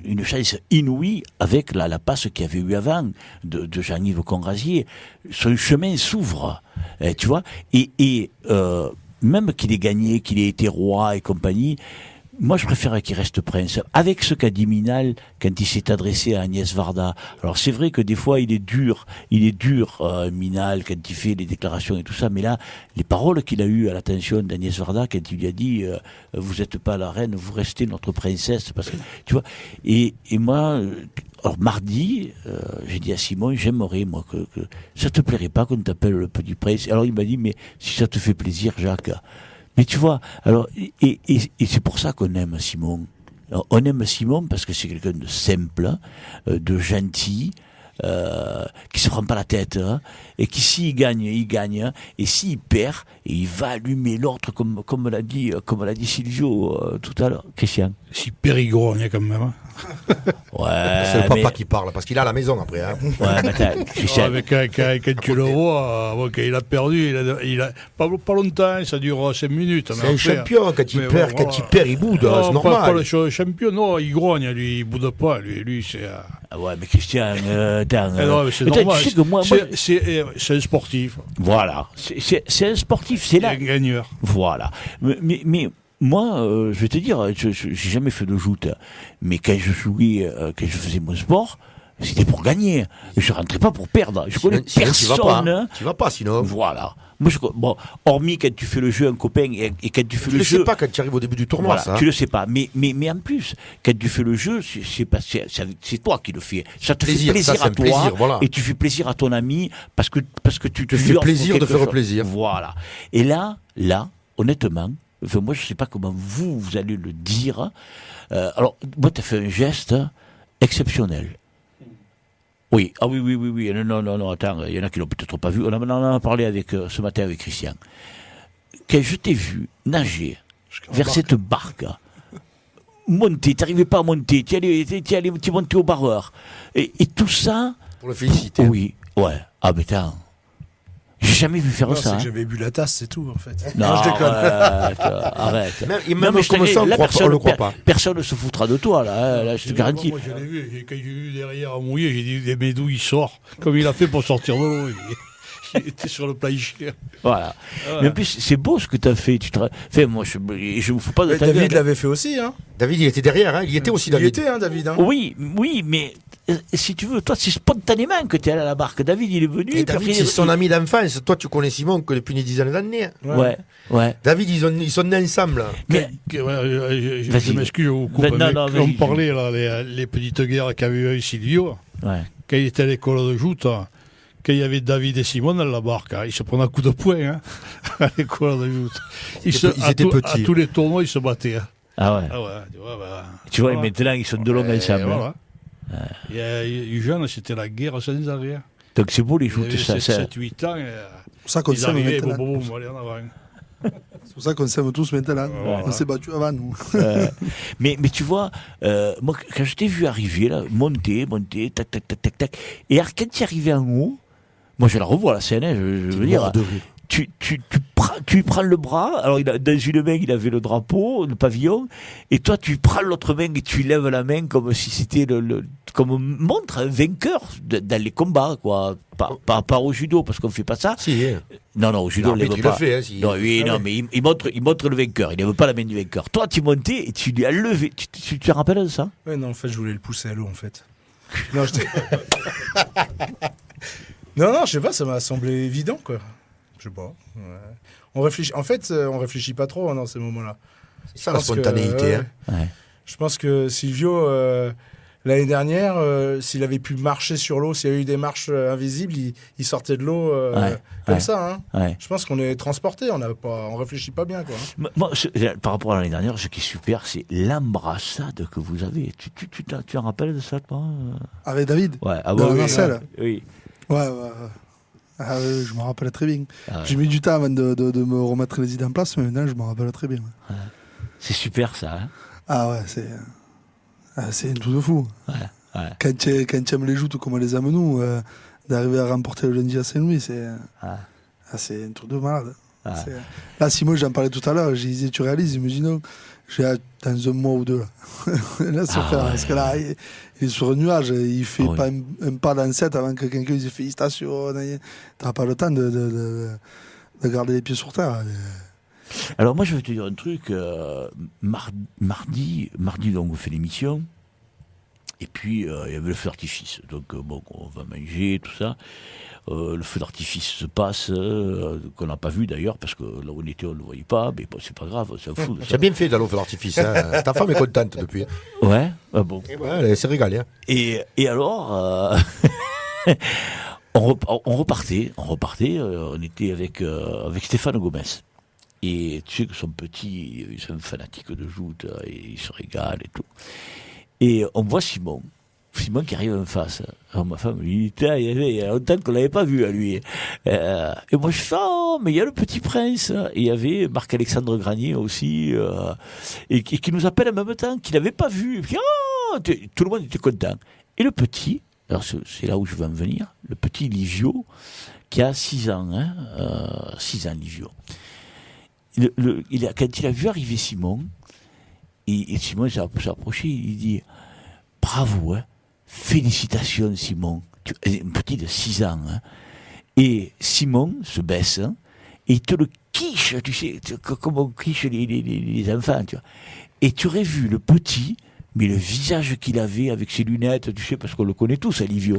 une chance inouïe avec la passe qu'il y avait eu avant de Jean-Yves Conrazier. Son chemin s'ouvre, tu vois. Et même qu'il ait gagné, qu'il ait été roi et compagnie, moi, je préfère qu'il reste prince. Avec ce qu'a dit Minal quand il s'est adressé à Agnès Varda. Alors, c'est vrai que des fois, il est dur, Minal, quand il fait les déclarations et tout ça. Mais là, les paroles qu'il a eues à l'attention d'Agnès Varda, quand il lui a dit, vous n'êtes pas la reine, vous restez notre princesse, parce que, tu vois. Et moi, alors, mardi, j'ai dit à Simon, j'aimerais, moi, que ça te plairait pas qu'on t'appelle le petit prince. Alors, il m'a dit, mais si ça te fait plaisir, Jacques. Mais tu vois, alors, et c'est pour ça qu'on aime Simon. Alors, on aime Simon parce que c'est quelqu'un de simple, de gentil, qui se prend pas la tête, hein, et qui s'il gagne, il gagne, hein, et s'il perd, il va allumer l'autre comme l'a dit Silvio tout à l'heure, Christian. Si périgrogne quand même. Hein. Ouais, C'est le papa qui parle, parce qu'il est à la maison après. Hein. Ouais, mais attends, Christian. Ouais, quand tu le vois, quand il a perdu, il a pas longtemps, ça dure 5 minutes. C'est un champion, quand il perd, il boude, Non, c'est pas normal. le champion, non, il grogne, lui, il boude pas, lui c'est... Ah ouais, mais Christian, attends. non, mais c'est attends, normal, tu sais que moi, c'est un sportif, voilà, c'est un sportif, c'est c'est là. un gagneur. Voilà. Mais moi, je vais te dire, j'ai jamais fait de joute, mais quand je jouais, quand je faisais mon sport, c'était pour gagner. Je rentrais pas pour perdre. Je connais Sinon, personne. tu vas pas, sinon. Voilà. Moi, bon, hormis quand tu fais le jeu un copain et quand tu fais Tu le le jeu. sais pas quand tu arrives au début du tournoi, Voilà, ça. tu le sais pas. Mais en plus, quand tu fais le jeu, c'est toi qui le fais. Ça te Plaisir, fait ça, plaisir c'est à un toi plaisir, voilà. et tu fais plaisir à ton ami parce que tu te fais lui offres plaisir de quelque faire chose. plaisir. Voilà. Et là, honnêtement, enfin, moi je sais pas comment vous allez le dire. Alors, moi, tu as fait un geste exceptionnel. Oui, ah oui. Non, attends, il y en a qui l'ont peut-être pas vu. On en a parlé ce matin avec Christian. Quand je t'ai vu nager vers cette barque, monter, tu n'arrivais pas à monter, tu montais au barreur. Et tout ça. Pour le féliciter. Oui, ouais. Ah, mais attends. J'ai jamais vu faire Non, ça. c'est Hein. que j'avais bu la tasse, c'est tout en fait. Non, je déconne. arrête. Même Non, mais je comme te dis, ça, là, on le croit pas. personne ne se foutra de toi, là, là je te garantis. Moi, je l'ai vu, quand j'ai vu derrière mouillé, j'ai dit, mais d'où il sort, comme il a fait pour sortir de l'eau. Il était sur le plancher. Voilà. Ouais. Mais en plus, c'est beau ce que tu as fait. Enfin, moi, je me fous pas de Mais ta David gueule. l'avait fait aussi, hein. David, il était derrière, hein. Il y était aussi, Il y David. était, hein, David. Hein. Oui, mais si tu veux, toi, c'est spontanément que tu es allé à la barque. David, il est venu. Et puis David, après, c'est son ami d'enfance. Toi, tu connais Simon que depuis une dizaine d'années. Ouais. David, ils sont nés ensemble. Mais, Je Vas-y. m'excuse, je vous coupe. Non, mais non, quand on vas-y. parlait, là, les petites guerres qu'avait eu Silvio, ouais. quand il était à l'école de joute, quand il y avait David et Simon dans la barque, ils se prenaient un coup de poing hein, à l'école de joute. Ils étaient petits. À tous les tournois, ils se battaient. Hein. Ah ouais. Ah ouais, tu vois, Tu vois, voilà. maintenant, ils sont de longs ensemble. Voilà. Jeune, c'était la guerre sans arrêt. Donc c'est beau les Il joutes, avait ça. 7-8 ans, C'est pour ça qu'on ils s'aime arrivaient, maintenant. boum, allez en avant. C'est pour ça qu'on s'aime tous maintenant. Voilà. On s'est battus avant, nous. Mais tu vois, moi, quand je t'ai vu arriver, là, monter, tac. Et alors, quand tu es arrivé en haut, moi, je la revois, la scène, hein, je veux dire. Tu lui prends le bras, alors dans une main il avait le drapeau, le pavillon, et toi tu prends l'autre main et tu lèves la main comme si c'était comme on montre un vainqueur dans les combats, quoi. Pas au judo, parce qu'on fait pas ça. Si, hein. Non, au judo on lève L'arbitre, il pas. le fait, hein, si. Non, oui, Ah non, ouais. mais il montre le vainqueur, il lève pas la main du vainqueur. Toi tu montais et tu lui as levé, tu te rappelles de ça? Ouais, non, en fait, je voulais le pousser à l'eau, en fait. Non, non, je sais pas, ça m'a semblé évident, quoi. Je sais pas. Ouais. On réfléchit. En fait, on réfléchit pas trop hein, dans ces moments-là. C'est ça Je la pense que, spontanéité. Hein. Ouais. Je pense que Silvio, l'année dernière, s'il avait pu marcher sur l'eau, s'il y avait eu des marches invisibles, il sortait de l'eau comme ça. Hein. Ouais. Je pense qu'on est transporté, on réfléchit pas bien, quoi. Hein. Moi, par rapport à l'année dernière, ce qui est super, c'est l'embrassade que vous avez. Tu t'en rappelles de ça, toi? Avec David. Ouais, ah Dans la oui, nacelle. oui. Ouais. Ah, je me rappelle très bien. Ah ouais. J'ai mis du temps avant de me remettre les idées en place, mais maintenant je me rappelle très bien. C'est super ça. Hein. Ah ouais, c'est un truc de fou. Ouais. Quand tu aimes les joutes comme on les aime nous, d'arriver à remporter le lundi à Saint-Louis, c'est un truc de malade. Ouais. Là, Simon, j'en parlais tout à l'heure, je disais, tu réalises, il me dit non, j'ai hâte dans un mois ou deux. Là, ça fait, parce que là, il est sur un nuage, il fait Oui. pas un pas dans le set avant que quelqu'un lui dise félicitations. T'as pas le temps de garder les pieds sur terre. Alors moi, je vais te dire un truc. Mardi, donc on fait l'émission. Et puis, il y avait le feu d'artifice. Donc, bon, on va manger, tout ça. Le feu d'artifice se passe, qu'on n'a pas vu d'ailleurs, parce que là où on était, on ne le voyait pas. Mais bon, c'est pas grave, on s'en fout. Tu as bien fait d'aller au feu d'artifice. Hein. Ta femme est contente depuis. Ouais, ah bon. Ouais, elle s'est régalée. Hein. Et alors, on repartait, on était avec Stéphane Gomez. Et tu sais que son petit, c'est un fanatique de joute, et il se régale et tout. Et on voit Simon Simon qui arrive en face. Alors ma femme lui dit, il y a longtemps qu'on l'avait pas vu à lui. Et moi je fais, oh, mais il y a le Petit Prince. Et il y avait Marc-Alexandre Granier aussi, et qui nous appelle en même temps, qu'il n'avait pas vu. Et puis, oh, tout le monde était content. Et le petit, alors c'est là où je veux en venir, le petit Livio, qui a 6 ans, 6 ans Livio. Quand il a vu arriver Simon, et Simon s'est approché, il dit, bravo, hein, félicitations Simon, un petit de 6 ans. Hein. Et Simon se baisse, hein, et il te le quiche, tu sais, comme on quiche les enfants, tu vois. Et tu aurais vu le petit, mais le visage qu'il avait avec ses lunettes, tu sais, parce qu'on le connaît tous, Livio.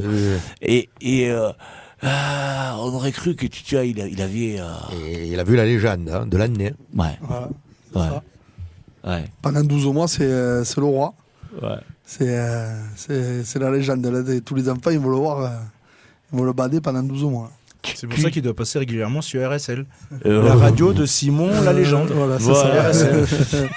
On aurait cru que tu vois, il avait. Et il a vu la légende de l'année. Ouais. Voilà. Ouais. Ouais. Pendant 12 mois, c'est le roi. Ouais. C'est la légende. Là, tous les enfants, ils vont le voir, ils vont le bader pendant 12 mois. C'est pour ça qu'il doit passer régulièrement sur RSL. La La radio de Simon, la légende. Voilà, c'est Voilà. ça. RSL.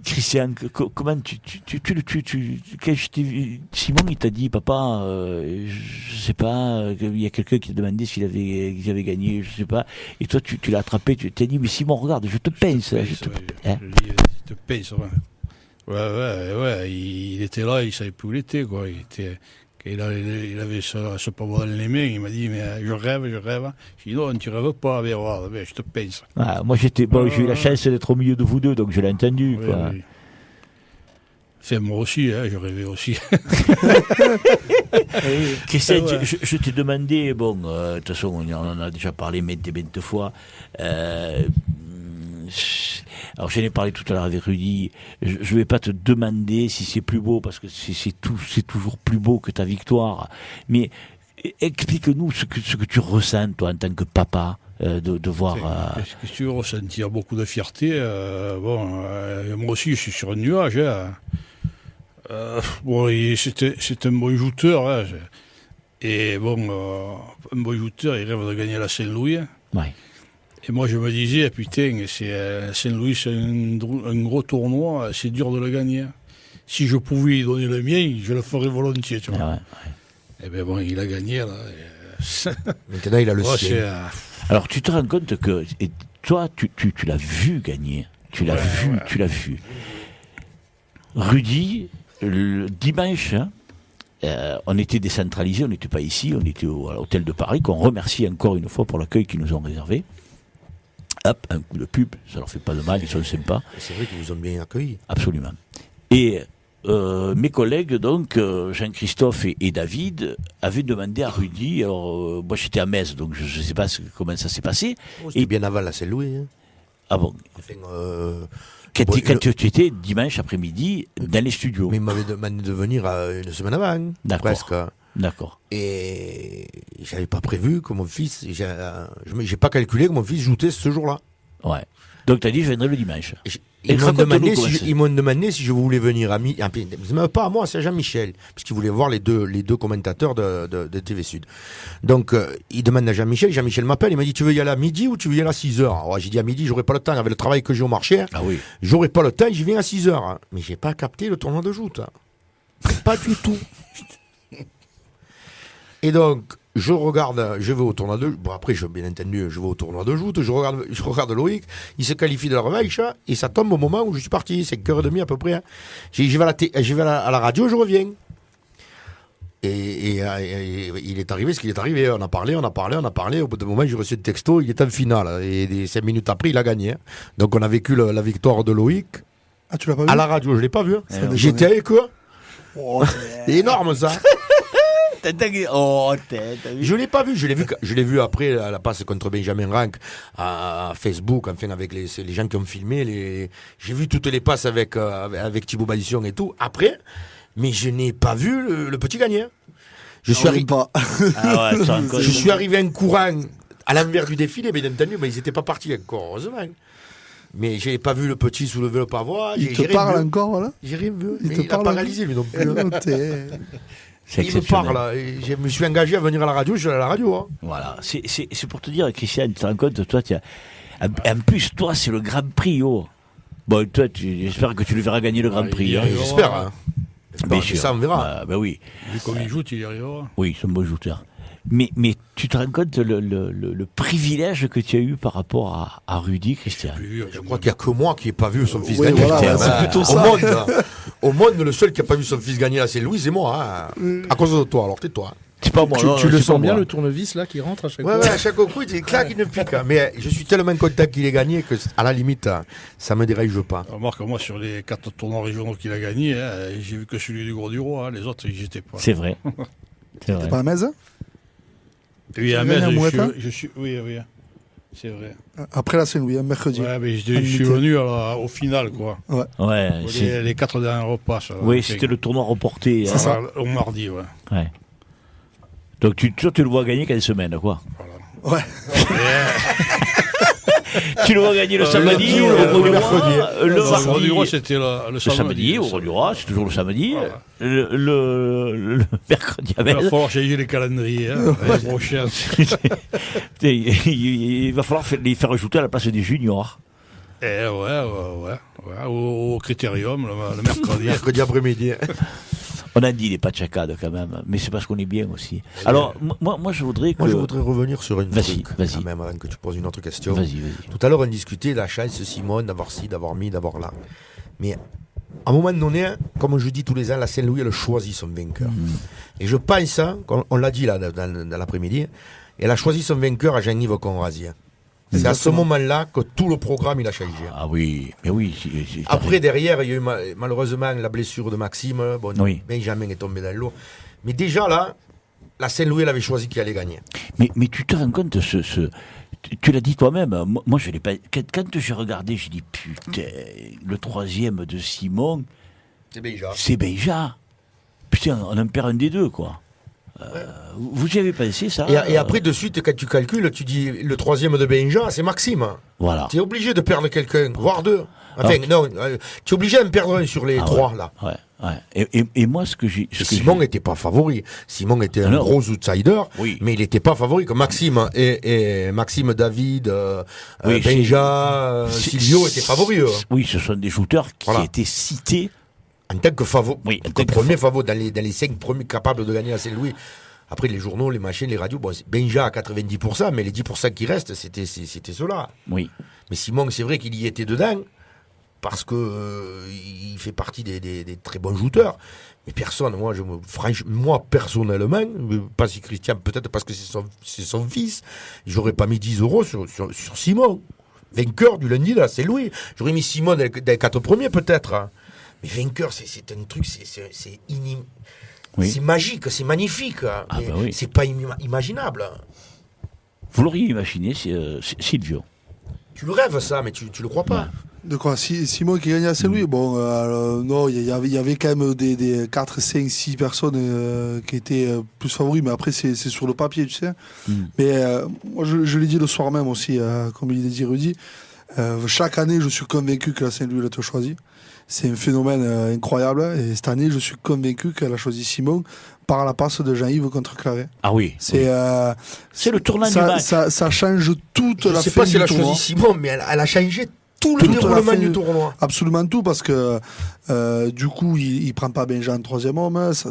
Christian, comment quand je t'ai vu, Simon, il t'a dit, papa, je sais pas, il y a quelqu'un qui t'a demandé s'il avait gagné, je sais pas, et toi, tu l'as attrapé, tu t'es dit, mais Simon, regarde, je te pince. Je te pince, ouais. Ouais, il était là, il savait plus où il était, quoi. Il avait ce pauvre dans les mains, il m'a dit, mais je rêve. J'ai dit, non, tu rêves pas, mais regarde, je te pince. Ah, moi, j'ai eu la chance d'être au milieu de vous deux, donc je l'ai entendu, quoi. Oui. Enfin, moi aussi, je rêvais aussi. Christian, je t'ai demandé, bon, de toute façon, on en a déjà parlé maintes fois. Alors, j'en ai parlé tout à l'heure avec Rudy. Je ne vais pas te demander si c'est plus beau, parce que c'est toujours plus beau que ta victoire. Mais explique-nous ce que tu ressens, toi, en tant que papa, de voir. Qu'est-ce que tu veux ressentir? Beaucoup de fierté. Moi aussi, je suis sur un nuage. Hein. C'est un bon jouteur. Hein. Et bon, un bon jouteur, il rêve de gagner la Saint-Louis. Hein. Ouais. Et moi, je me disais, putain, Saint-Louis, c'est un gros tournoi, c'est dur de le gagner. Si je pouvais lui donner le mien, je le ferais volontiers, tu vois. Ouais. Et bien bon, il a gagné, là. Maintenant, il a le Ouais, sien. Alors, tu te rends compte que toi, tu l'as vu gagner. Tu l'as vu. Rudy, le dimanche, on était décentralisé, on n'était pas ici, on était à l'hôtel de Paris, qu'on remercie encore une fois pour l'accueil qu'ils nous ont réservé. Hop, un coup de pub, ça leur fait pas de mal, ils sont sympas. C'est vrai qu'ils vous ont bien accueillis. Absolument. Et mes collègues, donc, Jean-Christophe et David, avaient demandé à Rudy, alors moi j'étais à Metz, donc je ne sais pas comment ça s'est passé. C'était bien avant la Saint-Louis. Hein. Ah bon? Enfin, Quand tu étais dimanche après-midi dans les studios. mais il m'avait demandé de venir une semaine avant, D'accord. presque. D'accord. Et j'avais pas prévu que mon fils, j'ai pas calculé que mon fils jouait ce jour-là. Ouais. Donc tu as dit je viendrai le dimanche. Ils m'ont raconte-nous comment c'est. demandé si je voulais venir à même pas à moi, c'est à Jean-Michel, puisqu'il voulait voir les deux commentateurs de TV Sud. Donc il demande à Jean-Michel m'appelle, il m'a dit tu veux y aller à midi ou tu veux y aller à 6h? Ouais, j'ai dit à midi, j'aurai pas le temps, avec le travail que j'ai au marché, Ah oui. j'aurai pas le temps, j'y viens à 6h. Mais j'ai pas capté le tournoi de joute. Pas du tout. Et donc, je vais au tournoi de joute. Bon, après, bien entendu, je vais au tournoi de joute. Je regarde Loïc. Il se qualifie de la revanche. Et ça tombe au moment où je suis parti. 5h30 à peu près. Hein. Je vais à la radio, je reviens. Et il est arrivé ce qu'il est arrivé. On a parlé. Au bout d'un moment, j'ai reçu le texto. Il est en finale. Et 5 minutes après, il a gagné. Donc, on a vécu la victoire de Loïc. Ah, tu l'as pas vu? À la radio, je ne l'ai pas vu. Hein. Ça J'étais avec eux. Oh, C'est énorme, ça. Oh, Je l'ai pas vu, je l'ai vu après la passe contre Benjamin Rank à Facebook, enfin avec les gens qui ont filmé, j'ai vu toutes les passes avec Thibaut Badition et tout, après, mais je n'ai pas vu le petit gagner. Je suis arrivé en courant à l'envers du défilé, bien entendu, mais ils n'étaient pas partis encore, heureusement. Mais je n'ai pas vu le petit soulever le pavois. Il te parle encore, là? J'ai rien vu. Il te Il a parle paralysé, lui non plus. C'est Il me parle. Je me suis engagé à venir à la radio, je suis allé à la radio. Hein. Voilà. C'est pour te dire, Christian, tu te rends compte, toi, en plus, toi, c'est le Grand Prix, oh. Bon, toi, j'espère que tu lui verras gagner le Grand Prix. Hein. J'espère. Hein. Bien sûr. Ça, on verra. Ben oui. Vu comme il joue, il y arrivera. Oui, c'est un bon joueur. Mais tu te rends compte le privilège que tu as eu par rapport à Rudy, Christian? Je crois qu'il n'y a que moi qui n'ai pas vu son fils Oui, gagner. voilà, Christian. c'est plutôt Au ça. monde, au monde, le seul qui n'a pas vu son fils gagner à Saint-Louis, c'est moi. Hein. À cause de toi, alors tais-toi. C'est pas moi. Tu, non, tu le c'est sens pas bien, moi. le tournevis là qui rentre à chaque Ouais, fois. ouais, à chaque coup, il claque, il ne pique. Hein. Mais je suis tellement content qu'il ait gagné que, à la limite, ça ne me dérange pas. Remarque, moi, sur les 4 tournois régionaux qu'il a gagnés, hein, j'ai vu que celui du Gros du Roi. Hein, les autres, j'y étais pas. C'est vrai. C'est vrai. T'es pas à Metz, hein? Oui, à Tu gagnes Metz, à Mouetta je suis. Oui, oui. C'est vrai. Après la Saint-Louis, hein, mercredi. Ouais, mais je suis venu au final, quoi. Ouais. Les 4 derniers repas. Ça, Oui, c'était le tournoi reporté. C'est ça, au mardi, ouais. Ouais. Donc tu le vois gagner quelle semaine, quoi. Ouais. Tu le vois gagner le samedi le ou le Gros du mercredi. Roi, le Le Gros mardi. du Roi, c'était le Le samedi, au Gros du Roi, c'est toujours le samedi. Voilà. Le mercredi à Il va Metz. falloir changer les calendriers hein, l'année prochaine. Il va falloir les faire ajouter à la place des juniors. Ouais, au Critérium, le mercredi. Mercredi après-midi. On a dit les pachacades quand même, mais c'est parce qu'on est bien aussi. Alors, moi je voudrais que... Moi, je voudrais revenir sur une Vas-y, truc, vas-y. quand même, avant que tu poses une autre question. Vas-y. Tout à l'heure, on discutait de la chance, Simone, d'avoir ci, d'avoir mis, d'avoir là. Mais à un moment donné, comme je dis tous les ans, la Saint-Louis, elle choisit son vainqueur. Et je pense, hein, on l'a dit là, dans l'après-midi, elle a choisi son vainqueur à Jean-Yves Conrazier. C'est à ce moment-là que tout le programme il a changé. Ah oui, mais oui. Après, derrière, il y a eu malheureusement la blessure de Maxime. Bon, Oui. Benjamin est tombé dans l'eau. Mais déjà là, la Saint-Louis, elle avait choisi qui allait gagner. Mais tu te rends compte, tu l'as dit toi-même, moi je l'ai pas... Quand j'ai regardé, j'ai dit, putain, le troisième de Simon, C'est Benja. c'est Benja. Putain, on en perd un des deux, quoi. Vous y avez pensé, ça? Et après, de suite, quand tu calcules, tu dis le troisième de Benja, c'est Maxime. Voilà. Tu es obligé de perdre quelqu'un, voire deux. Enfin, non, tu es obligé d'en perdre un sur les trois, là. Ouais. Et moi, ce que j'ai... Simon n'était pas favori. Simon était un gros outsider, Oui. mais il n'était pas favori que Maxime et Maxime, David, Oui, Benja, Silvio étaient favoris. Eux. Oui, ce sont des shooters qui Voilà. étaient cités. En tant que favori, Oui, en en tant que premier favori dans les 5 premiers capables de gagner à Saint-Louis. Après, les journaux, les machines, les radios, bon, Benja à 90%, mais les 10% qui restent, c'était ceux-là. Oui. Mais Simon, c'est vrai qu'il y était dedans, parce que il fait partie des très bons shooters. Mais personne, moi personnellement, pas si Christian, peut-être parce que c'est son fils, j'aurais pas mis 10 € sur Simon. Vainqueur du lundi, là, c'est Louis. J'aurais mis Simon dans les 4 premiers, peut-être. Hein. Mais vainqueur, c'est un truc, Oui. c'est magique, c'est magnifique. Hein. Ah Mais bah oui. c'est pas imaginable. Hein. Vous l'auriez imaginé, Silvio. Tu le rêves, ça, mais tu le crois pas. De quoi Simon qui gagnait à Saint-Louis Bon, non, il y avait quand même des 4, 5, 6 personnes qui étaient plus favoris, mais après, c'est sur le papier, tu sais. Mais moi, je l'ai dit le soir même aussi, comme il l'a dit Rudy. Chaque année, je suis convaincu que la Saint-Louis l'a choisi. C'est un phénomène incroyable. Et cette année, je suis convaincu qu'elle a choisi Simon par la passe de Jean-Yves contre Claret. Ah oui. C'est le tournant du ça, match. ça change toute Je la sais fin pas si du elle a tournoi. choisi Simon, mais elle a changé tout le Toute la déroulement fin du du- tournoi. Absolument tout, parce que du coup, il prend pas Benjamin en troisième homme. Hein, ça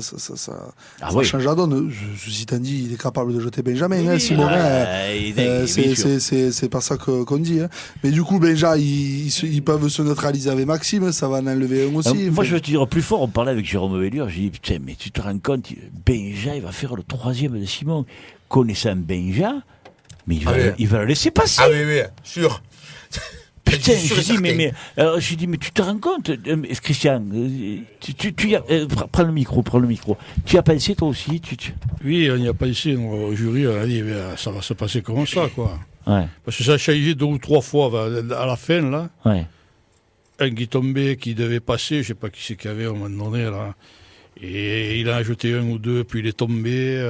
Ah oui. change la donne. Ceci étant dit, il est capable de jeter Benjamin. Oui, hein, Simon, bien sûr. c'est pas ça qu'on dit. Hein. Mais du coup, Benjamin, ils peuvent se neutraliser avec Maxime. Ça va en enlever un aussi. Moi, je vais te dire plus fort, on parlait avec Jérôme Vellier, j'ai dit, putain, mais tu te rends compte, Benja, il va faire le troisième de Simon. Connaissant Benja, mais il va le laisser passer. Ah oui, sûr. Putain, Sûr je et dis, certain. alors, je dis, mais tu te rends compte, Christian, prends le micro. Tu y as pensé toi aussi Oui, on y a pensé, nous, au jury, on a dit, ça va se passer comme ça, quoi. Ouais, Parce que ça a changé 2 ou 3 fois à la fin, là. ouais. Un qui tombait, qui devait passer, je sais pas qui c'est qu'il y avait au moment donné, là. Et il a ajouté 1 ou 2, puis il est tombé.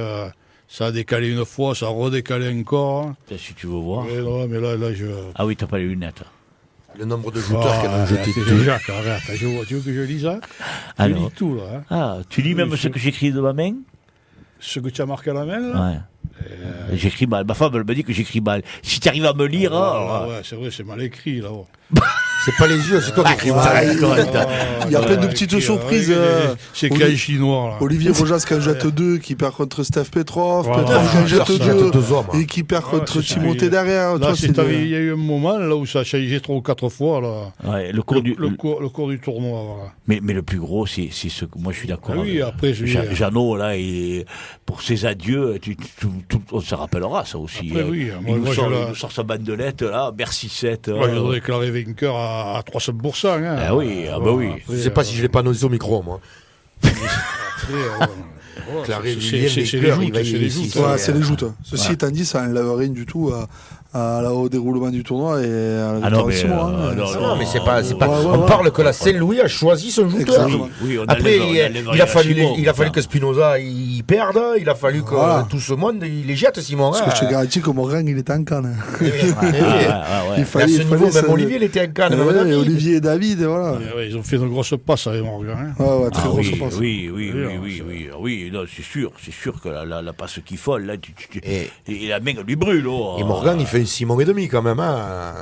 Ça a décalé une fois, ça a redécalé encore. Si tu veux voir. Mais non, mais là, je... Ah oui, t'as pas les lunettes. Le nombre de shooters qu'elle a jeté. c'est Jacques, arrête. Tu veux que je lise ça? Je Alors. lis tout, là. Hein. Ah, tu lis même Oui, ce que j'écris de ma main? Ce que tu as marqué à la main, là? Ouais. J'écris mal. Ma femme, elle me dit que j'écris mal. Si tu arrives à me lire, Ah, ouais, c'est vrai, c'est mal écrit, là-haut. C'est pas les yeux, c'est toi qui écris. Il y a plein de petites surprises. C'est qu'il y a les chinois, là. Olivier Rojas qui en jette 2, qui perd contre Steph Petrov. Voilà. Petrov qui en jette Il jette 2 deux hommes. et qui perd contre c'est ça. Timothée derrière. Là, Toi, c'est- il y a eu un moment là où ça a changé 3 ou 4 fois. Là. Ouais, le cours du, Le cours du tournoi. Voilà. mais le plus gros, c'est ce que moi je suis d'accord. Ah oui, avec- après, Jeannot, là, pour ses adieux, on se rappellera ça aussi. Après, oui, il, nous moi, sort, je il la- nous sort sa bandelette, là, merci 7. Moi, je dois déclarer vainqueur à 300%. Hein. Ah oui, ah bah oui. Je sais pas si je l'ai pas annoncé au micro, moi. Claré, Julien, c'est les vainqueur, il joutes, va c'est y- les si, joutes. Ouais, c'est les joutes. Ceci étant dit, ça n'enlève rien du tout au déroulement du tournoi et à la Ah non, victoire de mais, Simon. hein. Non, mais c'est pas. Ouais, on ouais. parle que la Saint-Louis a choisi son jouteur. Exactement. Oui, on Après, enlève il a fallu, Simon, il a fallu enfin. que Spinoza il perde, il a fallu que Voilà. tout ce monde il les jette, Simon. Parce que je te garantis que Morgan, il était en canne. Eh oui. Ah, ouais, ouais. Il À fallait, ce niveau, même Olivier, il était en canne. même Ouais, David. Olivier et David, voilà. Ouais, ils ont fait une grosse passe avec Morgan. Hein. Ouais, très Ah grosse oui, passe. oui, non, c'est sûr que la passe qui folle, là, Et- et la main lui brûle. Oh. Et Morgan, il fait un Simon et demi quand même. Hein.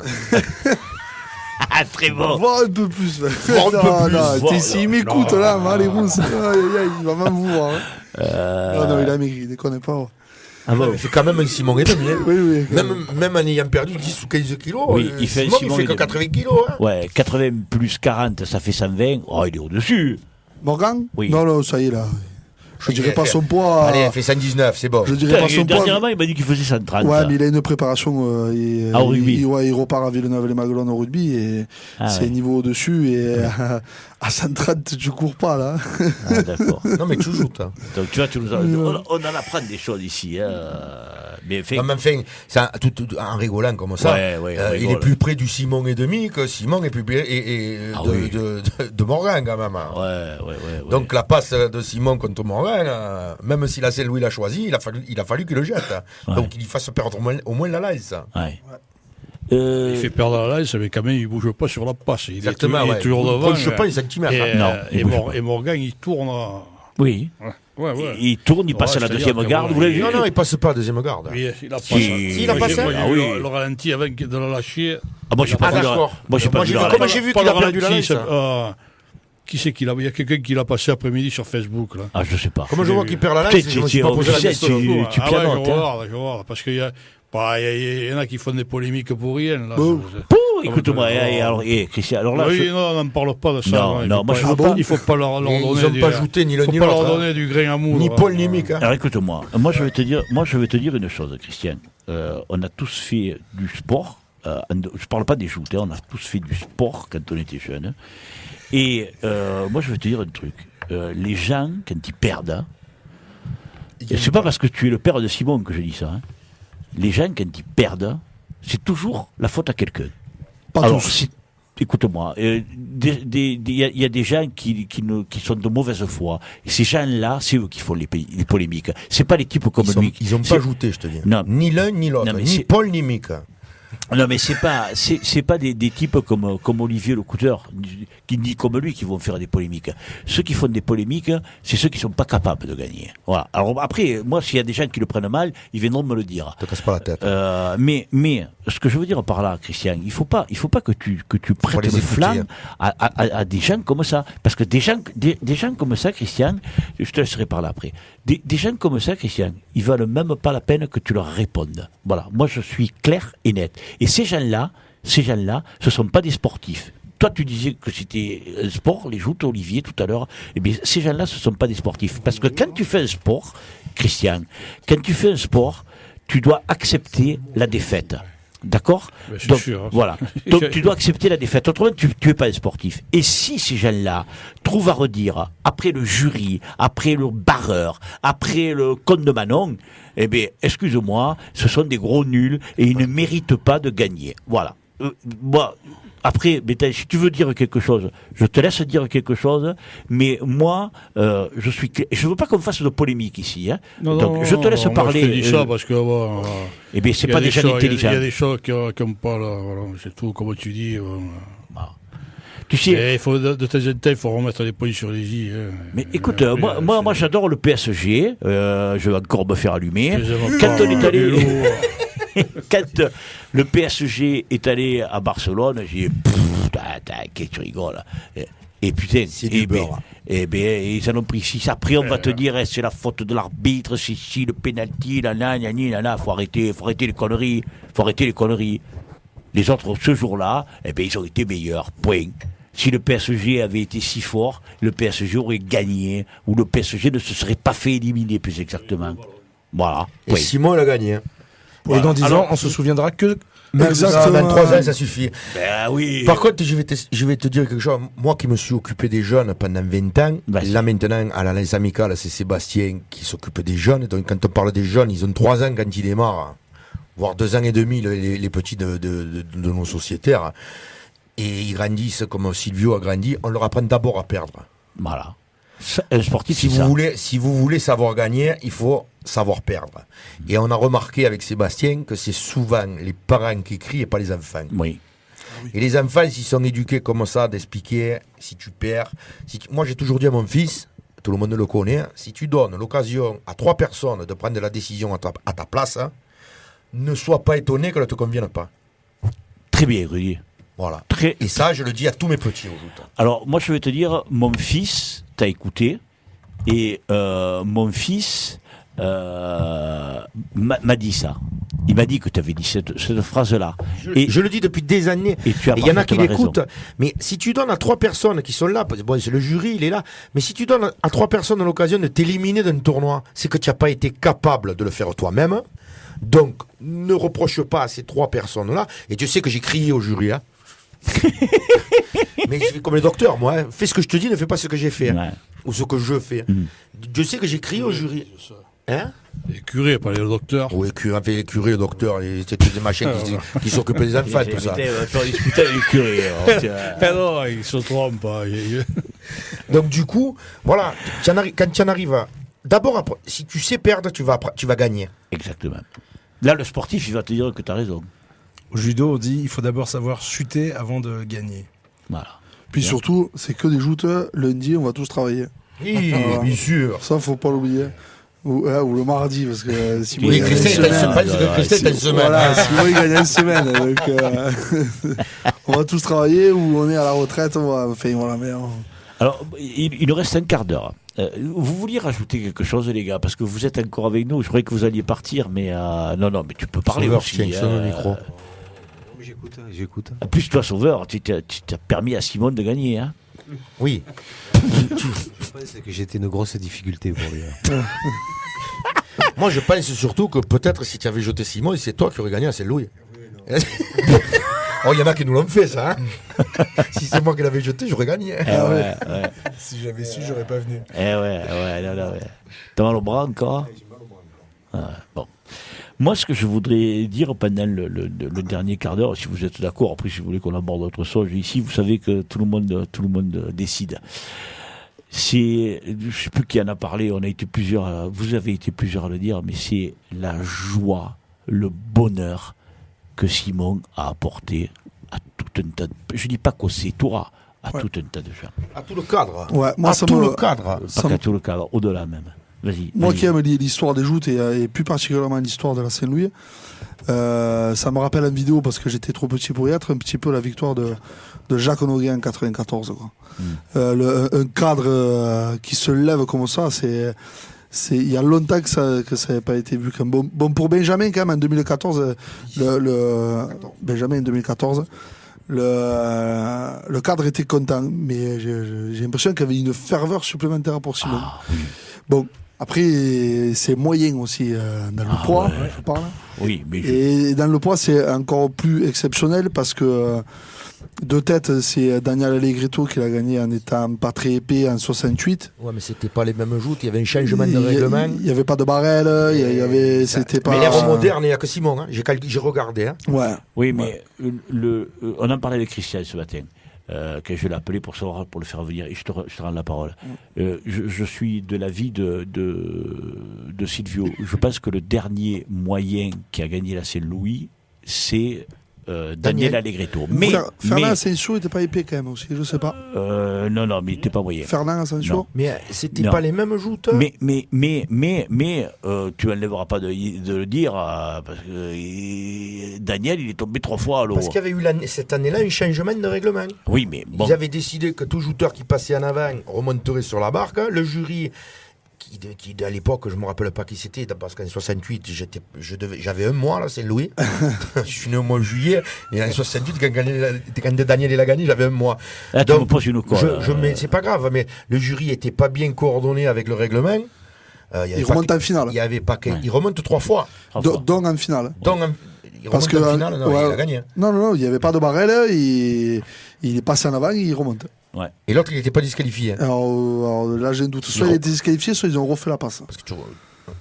Ah, très bon. Voir un peu plus. Voir un peu Non, plus, non, voir- s'il m'écoute non, là, non, allez, non. Rousse. Il va même vous voir. Non, il a maigri, il déconne pas. Ah bon, il fait quand même un Simon et demi. Hein. Oui, oui. Même en ayant perdu 10 ou 15 kilos, Oui, il fait un Simon, Simon il fait et que demi. 80 kilos. Hein. Ouais, 80 plus 40, ça fait 120. Oh, il est au-dessus. Morgan Oui. Non, ça y est là. Je Il dirais a pas fait- son poids. Allez, il fait 119, c'est bon. Je dirais pas son poids. Dernièrement, il m'a dit qu'il faisait 130. Ouais, mais il a une préparation. Ah, au rugby. Il repart à Villeneuve-les-Maguelones au rugby et Ah, c'est ouais. niveau au-dessus. Et à 130, tu cours pas là. Ah, d'accord. Non, mais tu joues, toi. Donc, tu vois, on en apprend des choses ici. Hein. Mais fait, Non, mais enfin, ça, en rigolant comme ça, Ouais, on il rigole. est plus près du Simon et demi que Simon est plus près Ah de, oui. de Morgan quand même. ouais. Donc la passe de Simon contre Morgan, même si la Saint-Louis l'a choisi, il a fallu qu'il le jette. Ouais. Donc il fasse perdre au moins la lance. Ouais. Il fait perdre la lance, mais quand même, il ne bouge pas sur la passe. Il Exactement, il est ouais. toujours Il devant. punche pas un centimètre. Et, Non, il bouge pas. Et Morgan, il tourne. Oui. Ouais. Il tourne, il passe Ouais, à la c'est-à-dire deuxième que garde, bon, vous l'avez vu Non, il passe pas à deuxième garde. Oui, il a Si, passé. si, il a passé. Moi, j'ai Ah vu oui. le ralenti avant de la lâcher. Ah, moi, j'ai pas vu d'accord. Moi, j'ai pas vu j'ai vu la- comment j'ai vu Pas qu'il a le perdu la ralenti, lance. Qui c'est qu'il a? Il y a quelqu'un qui l'a passé après-midi sur Facebook. Là. Ah, je sais pas. Comment je vois qu'il perd la lance, Putain, je me suis pas posé la tu sais, question. tu Ah ouais, pianotes, je hein. vais voir, parce qu'il y en a qui font des polémiques pour rien. Là. Bon. Écoute-moi, alors, Christian, alors là, Oui, non, on n'en parle pas de ça. Non, il non, faut moi, pas- je veux pas- Il faut pas leur Ils donner. ont pas ajouté ni l'un faut ni pas l'autre. leur hein. donner du grain à moudre. Ni Paul ni Mick. Hein. Alors écoute-moi, moi je vais te dire une chose, Christian. On a tous fait du sport. Je parle pas des joutes, on a tous fait du sport quand on était jeune. Et moi je vais te dire un truc. Les gens, quand ils perdent, hein, et c'est pas parce que tu es le père de Simon que je dis ça. Hein. Les gens, quand ils perdent, c'est toujours la faute à quelqu'un. Pas Alors, tous. écoute-moi, il y a des gens qui sont de mauvaise foi. Et ces gens-là, c'est eux qui font les polémiques. C'est pas les types comme lui. Ils ont C'est- pas ajouté, je te dis. Non. Ni l'un ni l'autre. Non, mais Ni c'est- Paul ni Mick. Non, mais c'est pas des types comme Olivier Lecouteur, ni comme lui qui vont faire des polémiques. Ceux qui font des polémiques, c'est ceux qui sont pas capables de gagner. Voilà. Alors après, moi, s'il y a des gens qui le prennent mal, ils viendront me le dire. Te casse pas la tête. Mais ce que je veux dire par là, Christian, il faut pas que tu prêtes les le écouter, flanc hein. à des gens comme ça, parce que des gens comme ça, Christian, je te laisserai parler après. Des gens comme ça, Christian, ils valent même pas la peine que tu leur répondes. Voilà. Moi, je suis clair et net. Et ces gens-là, ce sont pas des sportifs. Toi, tu disais que c'était un sport, les joutes, Olivier, tout à l'heure. Eh bien, ces gens-là, ce sont pas des sportifs. Parce que quand tu fais un sport, Christian, quand tu fais un sport, tu dois accepter la défaite. D'accord? Ben, c'est Donc, sûr, hein. voilà. Donc, tu dois accepter la défaite. Autrement, tu es pas un sportif. Et si ces gens-là trouvent à redire, après le jury, après le barreur, après le comte de Manon, eh bien, excuse-moi, ce sont des gros nuls et ils ne méritent pas de gagner. Voilà. Moi, après, si tu veux dire quelque chose, je te laisse dire quelque chose, mais moi, je veux pas qu'on fasse de polémique ici, hein. Donc, je te laisse moi, parler. Je te dis ça parce que Eh bien, c'est il y a pas des gens choses- intelligents. Il y a des choses qui n'ont pas là, voilà, c'est tout comme tu dis. Tu sais, Et il faut de temps en temps, il faut remettre les points sur les i. Hein. mais écoute, Après, moi j'adore le PSG, je vais encore me faire allumer. je les aime Quand pas, on est allé, Hello. quand le PSG est allé à Barcelone, j'ai dit, Qu'est-ce que tu rigoles? Et putain, C'est du beurre. ils en ont pris 6. Après, on va te dire, c'est la faute de l'arbitre, c'est si le pénalty, faut arrêter les conneries. Les autres, ce jour-là, ils ont été meilleurs. Point. Si le PSG avait été si fort, le PSG aurait gagné, ou le PSG ne se serait pas fait éliminer, plus exactement. Voilà. Et Point. Simon, il a gagné. Hein. Et dans 10 Alors- ans, on se souviendra que. Exactement. 23 ans, ça suffit. Ben oui. Par contre, je vais te dire quelque chose. Moi qui me suis occupé des jeunes pendant 20 ans, Vas-y. là maintenant, à l'Alliance Amicale, c'est Sébastien qui s'occupe des jeunes. Donc quand on parle des jeunes, ils ont 3 ans quand ils démarrent, voire 2 ans et demi, les petits de nos sociétaires. Et ils grandissent comme Silvio a grandi. On leur apprend d'abord à perdre. Voilà. Un sportif, Si c'est ça. si vous voulez savoir gagner, il faut savoir perdre. Et on a remarqué avec Sébastien que c'est souvent les parents qui crient et pas les enfants. Oui. Et les enfants, s'ils sont éduqués comme ça, d'expliquer si tu perds. Moi, j'ai toujours dit à mon fils, tout le monde le connaît, si tu donnes l'occasion à 3 personnes de prendre la décision à ta place, hein, ne sois pas étonné qu'elle ne te convienne pas. Très bien, Rudy. Voilà. Très... Et ça, je le dis à tous mes petits au joute. Alors, moi, je vais te dire, mon fils t'a écouté, et mon fils m'a dit ça. Il m'a dit que tu avais dit cette phrase-là. Et Je le dis depuis des années. Et tu as Et il y en a qui parfaitement l'écoutent. Mais si tu donnes à 3 personnes qui sont là, bon, c'est le jury, il est là. Mais si tu donnes à 3 personnes l'occasion de t'éliminer d'un tournoi, c'est que tu n'as pas été capable de le faire toi-même. Donc, ne reproche pas à ces 3 personnes-là. Et tu sais que j'ai crié au jury. Hein. Mais je fais comme le docteur, moi. Hein. Fais ce que je te dis, ne fais pas ce que j'ai fait. Hein. Ouais. Ou ce que je fais. Je sais que j'ai crié au jury. Hein? Les curés, pas les docteurs. Oui, les curés, le docteur, c'était des machins qui s'occupaient des enfants, tout ça. On va faire discuter avec les curés. Ah non, ils se trompent pas. Donc du coup, voilà, quand tu en arrives, d'abord, si tu sais perdre, tu vas gagner. Exactement. Là, le sportif, il va te dire que tu as raison. Au judo, on dit il faut d'abord savoir chuter avant de gagner. Voilà. Puis surtout, c'est que des joutes. Lundi, on va tous travailler. Oui, Ah. bien sûr. Ça, faut pas l'oublier. Ou le mardi, parce que Simon, Oui, il gagne une Christelle, semaine. une semaine. Voilà, hein. Simon, il gagne une semaine. Donc, on va tous travailler ou on est à la retraite. Enfin, voilà, mais Alors, il nous reste un quart d'heure. Vous vouliez rajouter quelque chose, les gars, parce que vous êtes encore avec nous. Je croyais que vous alliez partir, mais non, mais tu peux parler Sauveur, aussi. tiens, sonne le micro. J'écoute. En plus, toi, Sauveur, tu t'as permis à Simone de gagner. Hein. Oui. Je pense que j'étais une grosse difficulté pour lui. Moi, je pense surtout que peut-être si tu avais jeté Simon, c'est toi qui aurais gagné à Saint-Louis. Oh, il y en a qui nous l'ont fait, ça. Hein. Si c'est moi qui l'avais jeté, j'aurais gagné. Ouais. Si j'avais su, j'aurais pas venu. Ouais. T'as mal au bras encore? Bon. Moi, ce que je voudrais dire pendant le dernier quart d'heure, si vous êtes d'accord, après si vous voulez qu'on aborde autre chose, ici, vous savez que tout le monde décide. Je sais plus qui en a parlé, on a été plusieurs, vous avez été plusieurs à le dire, mais c'est la joie, le bonheur que Simon a apporté à tout un tas de, je dis pas qu'au Toura, à tout un tas de gens. À tout le cadre. ouais, moi, À ça tout me- le cadre. ça Pas me- qu'à tout le cadre, au-delà même. Vas-y. Moi vas-y. qui aime l'histoire des joutes et plus particulièrement l'histoire de la Saint-Louis, ça me rappelle une vidéo parce que j'étais trop petit pour y être, un petit peu la victoire de Jacques Noguet en 94. Quoi. Un cadre qui se lève comme ça, il y a longtemps que ça n'avait pas été vu comme bon pour Benjamin quand même en 2014. Benjamin en 2014. Le cadre était content, mais j'ai l'impression qu'il y avait une ferveur supplémentaire pour Simon. Ah, oui. Bon, après, c'est moyen aussi dans le poids, ouais. je parle. Oui, mais Et dans le poids, c'est encore plus exceptionnel parce que de tête, c'est Daniel Allegretto qui l'a gagné en étant pas très épais en 68. Ouais, mais c'était pas les mêmes joutes, il y avait un changement de règlement. Il n'y avait pas de barrel, il y avait, c'était pas. Mais l'ère moderne, il n'y a que Simon. Hein. J'ai regardé. Hein. Ouais. oui, mais on en parlait avec Christian ce matin. Que je l'ai appelé pour le faire venir, et je te rends la parole. Je suis de l'avis de Silvio. Je pense que le dernier moyen qui a gagné la Saint-Louis, c'est Daniel Allegretto. Mais, Fernand Asensio n'était pas épais quand même aussi, je sais pas. non, mais il n'était pas moyen. Fernand Asensio. Non. Mais c'était Non. pas les mêmes joutes. Mais tu n'enlèveras pas de le dire, parce que Daniel, il est tombé 3 fois à l'eau. Parce qu'il y avait eu cette année-là un changement de règlement. Oui, mais bon. Ils avaient décidé que tout joueur qui passait en avant remonterait sur la barque. Le jury, qui à l'époque, je ne me rappelle pas qui c'était, parce qu'en 68, j'avais un mois, là, c'est Louis. Je suis né au mois de juillet. Et en 68, quand Daniel il a gagné, j'avais un mois. Là, tu me poses une colle. C'est pas grave, mais le jury n'était pas bien coordonné avec le règlement. Il remonte en finale. Il y avait pas il remonte 3 fois. Donc en finale. Donc, il Parce remonte que en finale, non, il a gagné. Non, il n'y avait pas de barrel, il est passé en avant, il remonte. Ouais. Et l'autre, il n'était pas disqualifié. Alors là, j'ai un doute. Soit il a été disqualifié, soit ils ont refait la passe. Parce que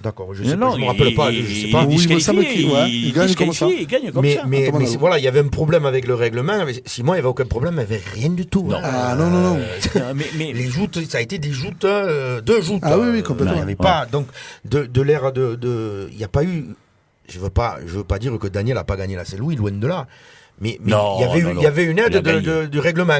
d'accord, je Non, sais non, pas, je me rappelle pas, je sais pas. Oui, il me semble disqualifié, qu'il gagne comme ça. il gagne comme ça. Mais Attends, voilà, il y avait un problème avec le règlement. Simon, il n'y avait aucun problème, il n'y avait rien du tout. Non. Ah non. mais Les joutes, ça a été des joutes, 2 joutes. Ah oui, complètement. Il n'y avait pas, donc, de l'ère il n'y a pas eu, je veux pas dire que Daniel n'a pas gagné la Saint-Louis, loin de là. Mais Non, il y avait une aide il a gagné. du règlement.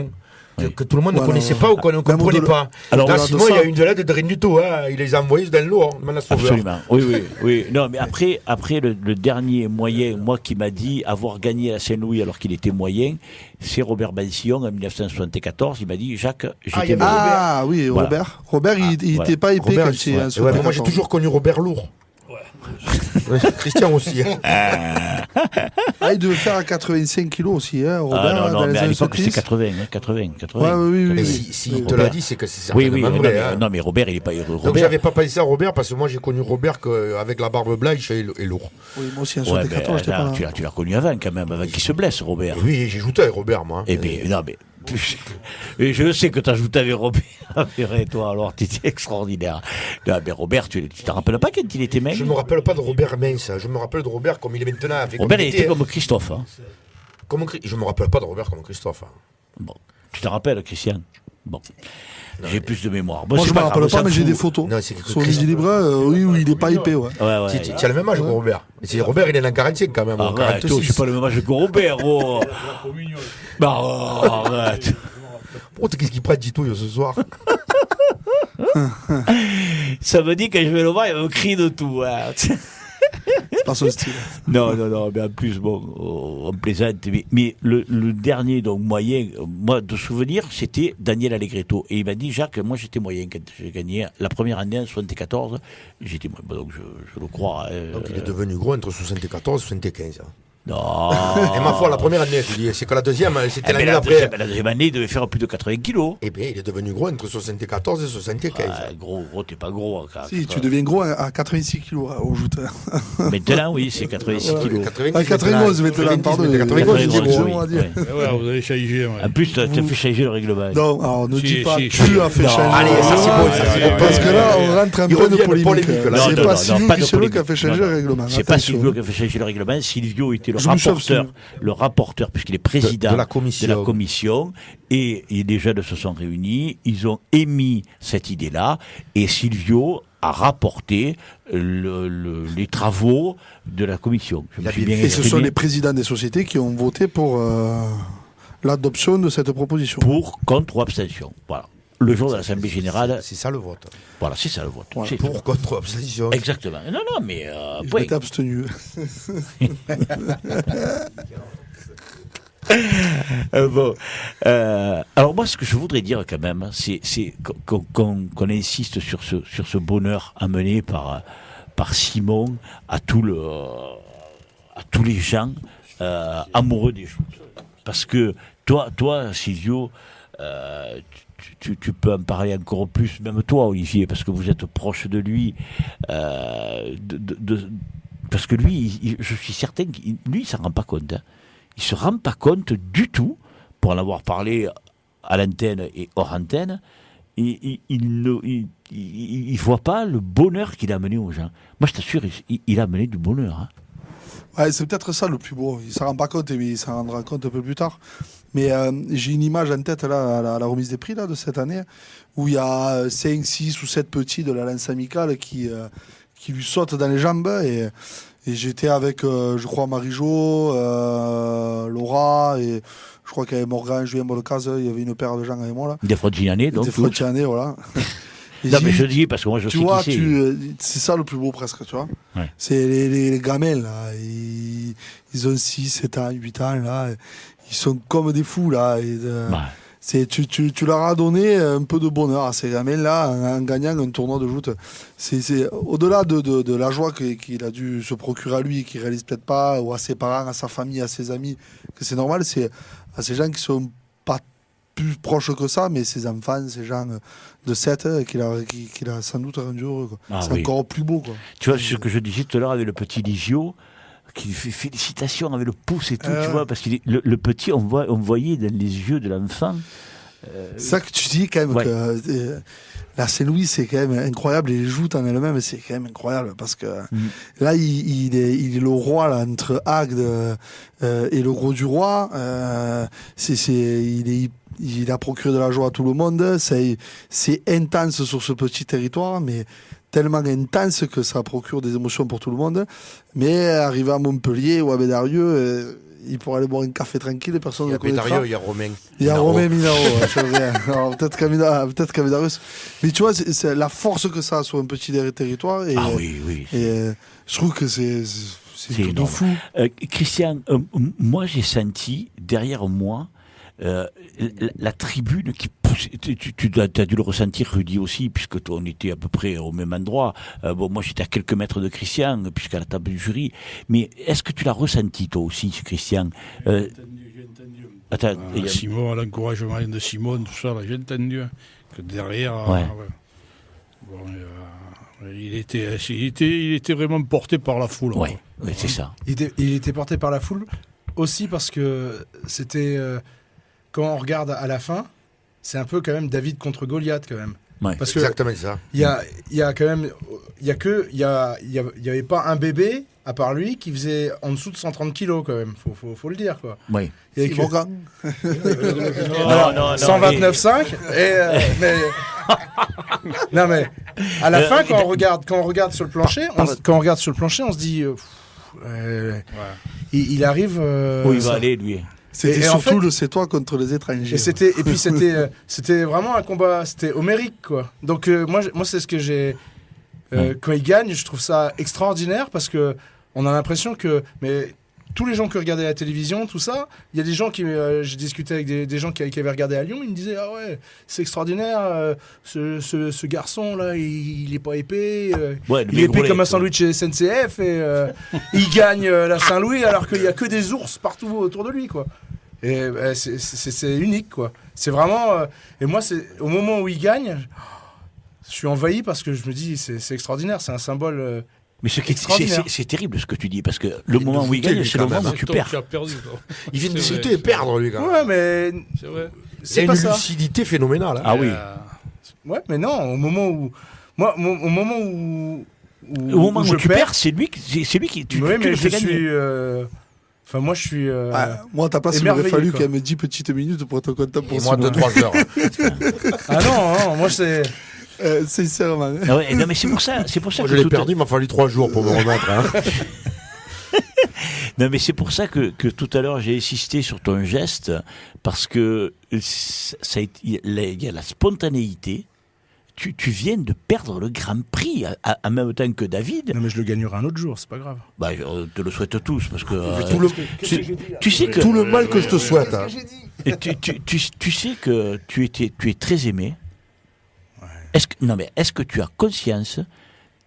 Oui. Que tout le monde ne Ouais, connaissait non, pas ou qu'on ne même comprenait au-delà- pas. Alors, Là, au-delà de Simon, il y a ça- eu de l'aide de rien du tout. Hein. Il les a envoyés dans l'eau. Absolument. Oui. Non, mais après le dernier moyen, moi qui m'a dit avoir gagné à Saint-Louis alors qu'il était moyen, c'est Robert Bensillon en 1974. Il m'a dit, Jacques, j'étais moyen. Ah oui, Voilà. Robert. Robert, il n'était Voilà. pas épais Robert, quand il est en ouais, mais moi, j'ai 74. toujours connu Robert Lourd. Ouais, Christian aussi. Hein. Ah, il devait faire à 85 kilos aussi, hein, Robert. Ah non, dans les mais à années l'époque c'était 70. 80. Ouais, oui. Mais s'il te Robert. l'a dit, c'est que c'est Oui, certainement non, vrai. mais, Hein. non, mais Robert, il est pas Donc Robert. j'avais pas pensé à Robert parce que moi j'ai connu Robert avec la barbe blanche et lourd. Oui, moi aussi en Ouais, 74, j'étais là, pas là. tu l'as connu avant quand même, avant qu'il se blesse, Robert. Et oui, j'ai joué avec Robert moi. Eh bien, non, mais. Et je sais que tu as joué avec Robert, toi, alors tu étais extraordinaire. Non, mais Robert, tu te rappelles pas quand il était mince? Je me rappelle pas de Robert mince, je me rappelle de Robert comme il est maintenant. Robert, il était comme Christophe. Hein. Je me rappelle pas de Robert comme Christophe. Hein. Bon, tu te rappelles, Christian? Bon. J'ai plus de mémoire. Bon, Moi, c'est je me pas grave, rappelle ça pas, mais j'ai fout. des photos. Non, c'est que Sur Lydie Libre, oui, il est pas épais, ouais. Ouais. Tu as le même âge que Robert. Mais Robert, il est en 45 quand même. Arrête, je suis pas le même âge que Robert. Oh. Bah, arrête. Oh, qu'est-ce qu'il prête Tito ce soir? Ça me dit que je vais le voir, il va me crier de tout. Hein. C'est pas son style. Non, mais en plus, bon, on plaisante. Mais le dernier, donc moyen, moi, de souvenir, c'était Daniel Allegretto. Et il m'a dit, Jacques, moi j'étais moyen quand j'ai gagné. La première année, en 74, j'étais moyen. Bon, donc je le crois. Donc il est devenu gros entre 74 et 75. Hein. Non. Et ma foi, la première année, je dis, c'est que la deuxième, c'était l'année la d'après. deuxième année, il devait faire plus de 80 kilos. Eh bien, il est devenu gros entre 74 et 75. Ah, gros, t'es pas gros. Si, tu deviens gros à 86 kilos au joute. Maintenant, oui, c'est 86 kilos. 91 maintenant, pardon. 91, je dis oui, gros. oui. Vous avez changé. Ouais. En plus, tu as fait changer le règlement. Non, alors ne Si, dis pas, si, tu as fait non. changer. Allez, ça c'est bon, ça c'est bon. Parce que là, on rentre un Il peu de revient de polémique. polémique, là. C'est Non, pas non, Silvio pas de Cricello qui a polémique. fait changer Non, le règlement. C'est pas Attention. Silvio qui a fait changer le règlement. Silvio était le Je me suis rapporteur, puisqu'il est président de la commission. et les jeunes se sont réunis. Ils ont émis cette idée-là, et Silvio a rapporté les travaux de la commission. Je me suis bien Et ce sont exprimé. les présidents des sociétés qui ont voté pour l'adoption de cette proposition. Pour, contre ou abstention. Voilà. Le jour de l'Assemblée Générale, C'est ça le vote. voilà, c'est ça le vote. Voilà. C'est- Pour, contre, abstention. Exactement. Non, mais... Je point. m'étais abstenu. Bon. Alors moi, ce que je voudrais dire quand même, c'est qu'on insiste sur ce bonheur amené par Simon à tous les gens amoureux des choses. Parce que toi, Silvio, tu peux en parler encore plus, même toi, Olivier, parce que vous êtes proche de lui. Parce que lui, je suis certain qu'il ne s'en rend pas compte. Hein. Il ne se rend pas compte du tout, pour en avoir parlé à l'antenne et hors antenne, il ne voit pas le bonheur qu'il a amené aux gens. Moi, je t'assure, il a amené du bonheur. Hein. Ouais, c'est peut-être ça le plus beau. Il ne s'en rend pas compte, mais il s'en rendra compte un peu plus tard. Mais j'ai une image en tête là, à la remise des prix là, de cette année, où il y a 5, 6 ou 7 petits de la lance amicale qui lui sautent dans les jambes. Et Et j'étais avec, je crois, Marie-Jo, Laura, et je crois qu'il y avait Morgan, Julien Bolocaz, il y avait une paire de gens avec moi là. Des Frontignanais, donc. Des Frontignanais, voilà. Et Non, mais je dis parce que moi je tu sais vois, qui c'est. c'est ça le plus beau presque, tu vois. Ouais. C'est les gamins là, ils ont 6, 7 ans, 8 ans là, ils sont comme des fous là. Tu leur as donné un peu de bonheur à ces gamins là en gagnant un tournoi de joute. C'est au-delà de la joie qu'il a dû se procurer à lui, qu'il réalise peut-être pas, ou à ses parents, à sa famille, à ses amis, que c'est normal, c'est à ces gens qui sont pas plus proches que ça, mais ses enfants, ces gens de 7 qu'il a sans doute rendu heureux. C'est encore plus beau. Quoi. Tu vois, ce que je disais tout à l'heure avec le petit Ligio, qui fait félicitations avec le pouce et tout, tu vois, parce que le petit, on voyait dans les yeux de l'enfant. C'est ça que tu dis quand même, que la Saint-Louis, c'est quand même incroyable, et les joutes en elles-mêmes, c'est quand même incroyable, parce que là, il est le roi là, entre Agde et le gros du roi. Il a procuré de la joie à tout le monde. C'est intense sur ce petit territoire, mais tellement intense que ça procure des émotions pour tout le monde. Mais arrivé à Montpellier ou à Bédarieux, il pourrait aller boire un café tranquille, personne ne le connaîtra. Bédarieux, il y a Romain. Il y a Romain Minaro, alors peut-être qu'à Bédarieux. Mais tu vois, c'est la force que ça a sur un petit territoire. Et, oui. Et je trouve que c'est tout de fou. Christian, moi j'ai senti derrière moi la tribune qui poussait. Tu as dû le ressentir, Rudy aussi, puisque on était à peu près au même endroit. Moi j'étais à quelques mètres de Christian, puisqu'à la table du jury. Mais est-ce que tu l'as ressenti toi aussi, Christian? J'ai entendu. Simon, l'encouragement de Simon, tout ça, là, j'ai entendu que derrière. Il était vraiment porté par la foule. Oui, c'est ça. Il était porté par la foule aussi parce que c'était. Quand on regarde à la fin, c'est un peu quand même David contre Goliath quand même. Ouais. Parce que Exactement ça. Il y a quand même, il y avait pas un bébé à part lui qui faisait en dessous de 130 kilos quand même. Faut le dire quoi. Oui. Il y avait Non, 129,5 non mais à la fin quand on regarde sur le plancher, on se dit il arrive. Où il va aller lui? C'était surtout le c'est toi contre les étrangers. Et puis c'était vraiment un combat, c'était homérique quoi. Donc moi c'est ce que j'ai quand il gagne, je trouve ça extraordinaire parce que on a l'impression que tous les gens qui regardaient la télévision, tout ça, il y a des gens qui j'ai discuté avec des gens qui avaient regardé à Lyon, ils me disaient ah ouais, c'est extraordinaire ce garçon là, il est pas épais, il est épais comme un sandwich SNCF et il gagne la Saint-Louis alors qu'il y a que des ours partout autour de lui quoi. Et c'est unique quoi. C'est vraiment et moi c'est au moment où il gagne, je suis envahi parce que je me dis c'est extraordinaire, c'est un symbole. Mais c'est terrible ce que tu dis parce que le moment où il gagne, c'est le moment où tu perds. Il vient de discuter et perdre lui quand même. Ouais mais c'est vrai. C'est une lucidité phénoménale. Hein. Ah oui. Ouais mais non au moment où où tu perds, c'est lui qui tu oui, mais le fais gagner. Enfin, moi, je suis. Moi, à ta place, il m'aurait fallu quand même 10 petites minutes pour être content pour moi, 2-3 heures. Ah non, moi, c'est. Sincèrement. Ah ouais, non, mais c'est pour ça moi, que. Je l'ai perdu, il m'a fallu 3 jours pour me remettre. Hein. Non, mais c'est pour ça que tout à l'heure, j'ai insisté sur ton geste, parce que il y a la spontanéité. Tu viens de perdre le Grand Prix en même temps que David. Non mais je le gagnerai un autre jour, c'est pas grave. Bah, on te le souhaite tous parce que. Tu sais que tout le mal que je te souhaite. Hein. Tu sais que tu es très aimé. Ouais. Est-ce que tu as conscience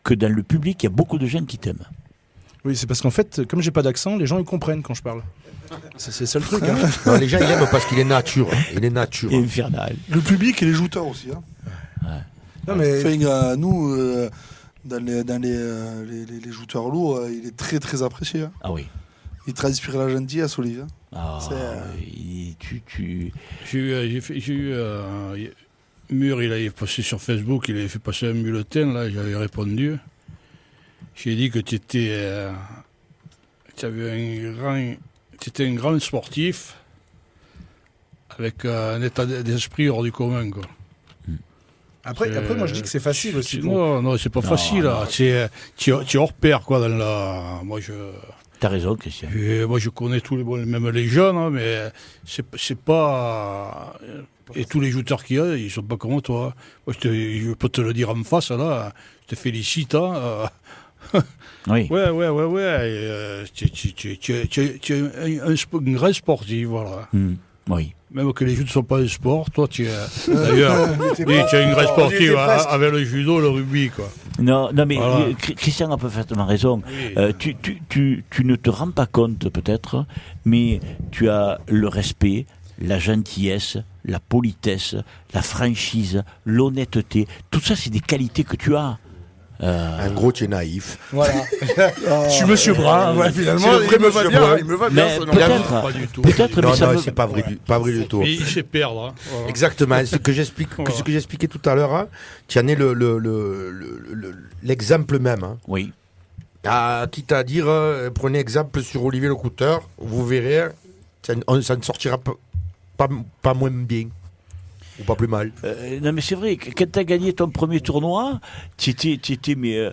que dans le public il y a beaucoup de gens qui t'aiment? Oui, c'est parce qu'en fait, comme j'ai pas d'accent, les gens ils comprennent quand je parle. C'est ça le truc. Hein. Non, les gens ils aiment parce qu'il est nature. Il est nature. Infernal. Le public et les jouteurs aussi. Hein. Ouais. Non, mais... Enfin, nous, dans les jouteurs lourds, il est très très apprécié. Hein. Ah oui. Il transpire la gentillesse, Olivier. Ah, j'ai eu Mur, il avait passé sur Facebook, il avait fait passer un bulletin, là, j'avais répondu. J'ai dit que tu étais un grand sportif avec un état d'esprit hors du commun, quoi. Après, moi, je dis que c'est facile aussi. Non, c'est pas facile. Là. Tu es hors pair, quoi. Dans la... T'as raison, Christian. Moi, je connais tous même les jeunes, hein, mais c'est pas... Et tous les jouteurs qu'il y a, ils sont pas comme toi. Moi, je peux te le dire en face, là. Je te félicite. Hein, Oui. Ouais. Tu es un grand sportif, voilà. Oui. Même que les jeux ne sont pas un sport, toi, tu es. D'ailleurs, tu es une grande sportive avec le judo, le rugby, quoi. Non, mais Voilà. Christian a parfaitement raison. Oui. Tu ne te rends pas compte, peut-être, mais tu as le respect, la gentillesse, la politesse, la franchise, l'honnêteté. Tout ça, c'est des qualités que tu as. En gros, tu es naïf. Voilà. Je suis Monsieur Brun, ouais, finalement. C'est le vrai il me va Monsieur bien. Brun. Il me va Mais bien. ce nom. peut-être, Pas du tout. peut-être, mais Non, ça non, me... c'est pas vrai, pas vrai du tout. Mais il sait perdre. Hein. Voilà. Exactement, ce que j'expliquais tout à l'heure, hein, tu en es l'exemple même. Hein. Oui. Quitte à dire, prenez exemple sur Olivier Lecouteur, vous verrez, ça ne sortira pas moins bien. Ou pas plus mal. Non, mais c'est vrai, quand tu as gagné ton premier tournoi, tu étais mais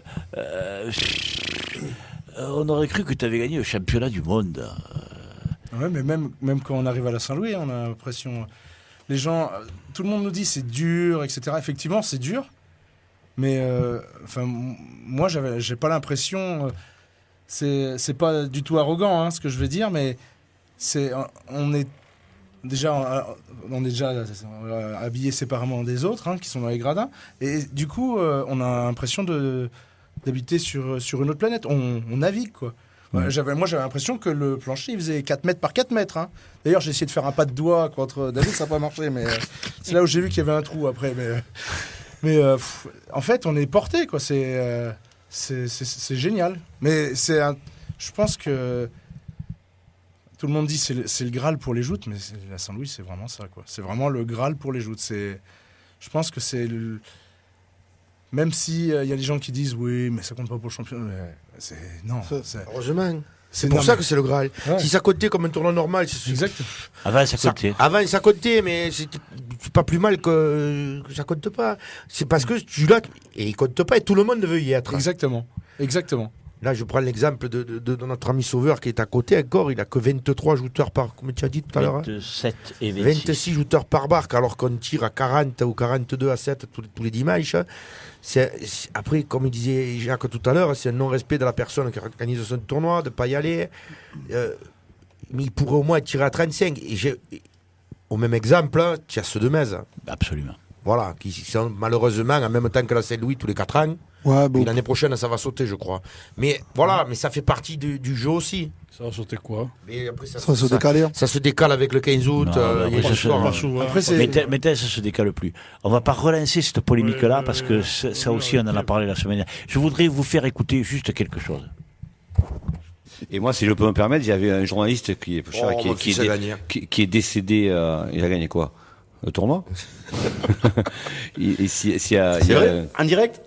on aurait cru que tu avais gagné le championnat du monde. Ouais, mais même quand on arrive à la Saint-Louis, on a l'impression. Les gens, tout le monde nous dit c'est dur, etc. Effectivement, c'est dur. Mais moi, j'ai pas l'impression. C'est pas du tout arrogant, hein, ce que je veux dire, mais on est déjà habillés séparément des autres, hein, qui sont dans les gradins. Et du coup, on a l'impression d'habiter sur une autre planète. On navigue, quoi. Ouais. J'avais l'impression que le plancher il faisait 4 mètres par 4 mètres. Hein. D'ailleurs, j'ai essayé de faire un pas de doigt contre David, ça n'a pas marché. Mais c'est là où j'ai vu qu'il y avait un trou après. Mais en fait, on est porté, quoi. C'est génial. Mais je pense que tout le monde dit c'est le Graal pour les joutes, mais la Saint-Louis, c'est vraiment ça, quoi. C'est vraiment le Graal pour les joutes. Je pense que c'est même si y a des gens qui disent oui, mais ça compte pas pour le championnat. Non. Heureusement. C'est Non, pour ça mais- que c'est le Graal. Ouais. Si ça comptait comme un tournoi normal, c'est Exact. Avant, ça comptait. Avant, ça comptait, mais c'est pas plus mal que ça compte pas. C'est parce que tu l'as et il compte pas et tout le monde veut y être. Exactement. Là, je prends l'exemple de notre ami Sauveur qui est à côté encore. Il a que 23 jouteurs par, comme tu as dit tout à l'heure, hein. 27 et 26. 26 jouteurs par barque, alors qu'on tire à 40 ou 42 à 7 tous les dimanches. Après, comme il disait Jacques tout à l'heure, c'est un non-respect de la personne qui organise son tournoi, de ne pas y aller. Mais il pourrait au moins tirer à 35. Au même exemple, tu as ceux de Metz. Absolument. Voilà, qui sont malheureusement en même temps que la Saint-Louis tous les 4 ans. Ouais, Et l'année prochaine, ça va sauter, je crois. Mais voilà, mais ça fait partie du jeu aussi. Ça va sauter quoi? Mais après, Ça va se décaler. hein. ça se décale avec le 15 août. Non, il y a après, une ça histoire, Pas hein. souvent. Après, c'est Mais ça se décale plus. On va pas relancer cette polémique-là parce que ça aussi, on en a parlé la semaine dernière. Je voudrais vous faire écouter juste quelque chose. Et moi, si je peux me permettre, il y avait un journaliste qui mon fils a gagné. qui est décédé. Il a gagné quoi? Le tournoi? C'est vrai? En direct?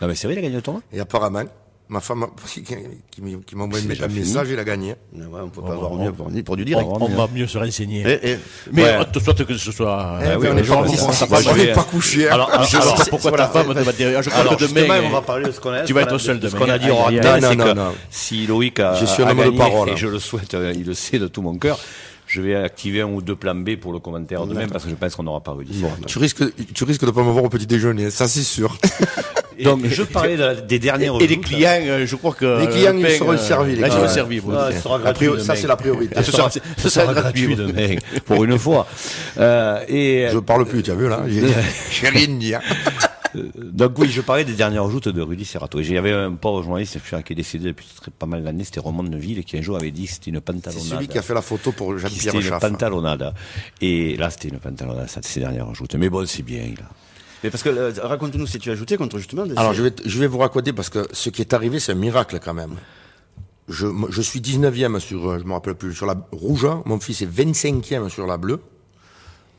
Non, mais c'est vrai, il a gagné le tournoi? Et apparemment, ma femme qui m'a envoyé un message, il a gagné. Ouais, on peut pas avoir mieux pour du direct. On va mieux se renseigner. Mais Ouais. Soit que ce soit. oui, on mais est je pense gentil, que ça moi, va je vais- pas couché. Hein. Alors, pourquoi ta femme va dire? Je crois Alors, que justement, demain, on va parler de ce qu'on a. tu vas être seul Ce demain. qu'on a dit au Aïe, aïe, Ractal, aïe. non, c'est non, que non. si Loïc a, Je suis un a homme de gagné, parole, et hein. je le souhaite, il le sait de tout mon cœur, je vais activer un ou deux plans B pour le commentaire demain parce que je pense qu'on n'aura pas réussi. Tu risques de pas me voir au petit déjeuner, ça c'est sûr. Donc, je parlais des dernières Et les joutes. clients, je crois que. Les clients, ils Pain, seront servis, les Là, ils seront clients. servis. vous. Ah, ce sera gratuit Ça demain. c'est la priorité. Ah, ce sera gratuit demain, pour une fois. Et Je parle plus, tu as vu là, j'ai rien dit. Hein. donc oui, je parlais des dernières joutes de Rudy Serrato. Et j'avais un pauvre journaliste qui est décédé depuis pas mal d'années, c'était Romain Neville, qui un jour avait dit que c'était une C'est pantalonnade. celui qui a fait la photo pour C'était Jean-Pierre une Schaff. pantalonnade. Et là, c'était une pantalonnade, ça, ces dernières joutes. Mais bon, c'est bien, là. Mais parce que, raconte-nous si tu as ajouté contre justement. Alors je vais vous raconter parce que ce qui est arrivé c'est un miracle quand même. Je suis 19e sur, je me rappelle plus, sur la rouge, mon fils est 25e sur la bleue.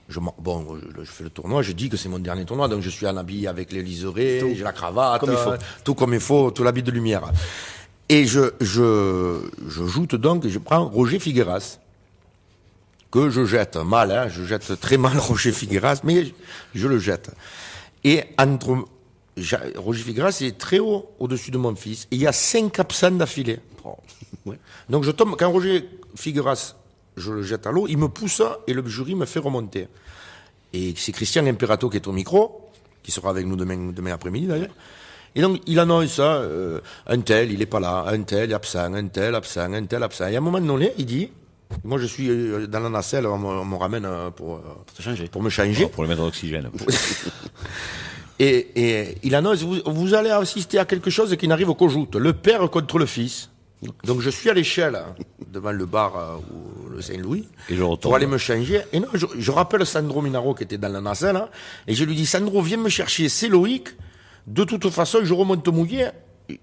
Je fais le tournoi, je dis que c'est mon dernier tournoi, donc je suis en habit avec les liserés, j'ai la cravate, comme il faut. tout comme il faut, tout l'habit de lumière. Et je joute donc et je prends Roger Figueras, que je jette mal, hein, je jette très mal Roger Figueras, mais je le jette. Et entre Roger Figueras est très haut au-dessus de mon fils. Et il y a 5 absents d'affilée. Ouais. Donc je tombe, quand Roger Figueras, je le jette à l'eau, il me pousse et le jury me fait remonter. Et c'est Christian Imperato qui est au micro, qui sera avec nous demain après-midi d'ailleurs. Et donc il annonce ça, un tel, il n'est pas là, un tel est absent, un tel absent, un tel absent. Et à un moment donné, il dit, moi je suis dans la nacelle, on me ramène pour me changer. Pour le mettre d'oxygène. Et il annonce, vous allez assister à quelque chose qui n'arrive qu'au joutes, le père contre le fils. Donc je suis à l'échelle, devant le bar ou le Saint-Louis, Et je retourne. pour aller me changer. Et non, je rappelle Sandro Minaro qui était dans la nacelle, hein, et je lui dis, Sandro, viens me chercher, c'est Loïc. De toute façon, je remonte mouillé,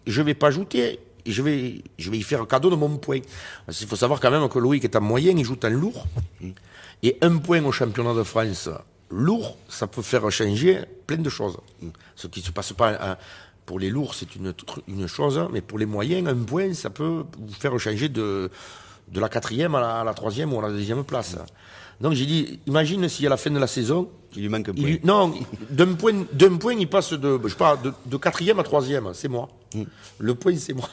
je vais pas ajouter, je vais y faire un cadeau de mon point. Parce qu'il faut savoir quand même que Loïc est en moyen, il joue en lourd. Et un point au championnat de France lourd, ça peut faire changer plein de choses. Ce qui ne se passe pas pour les lourds, c'est une chose, mais pour les moyens, un point, ça peut vous faire changer de la 4e à la 3e ou à la 2e place. Donc j'ai dit, imagine si à la fin de la saison, Il lui manque un point. non, d'un point, il passe de 4e à 3e, c'est moi. Le point, c'est moi.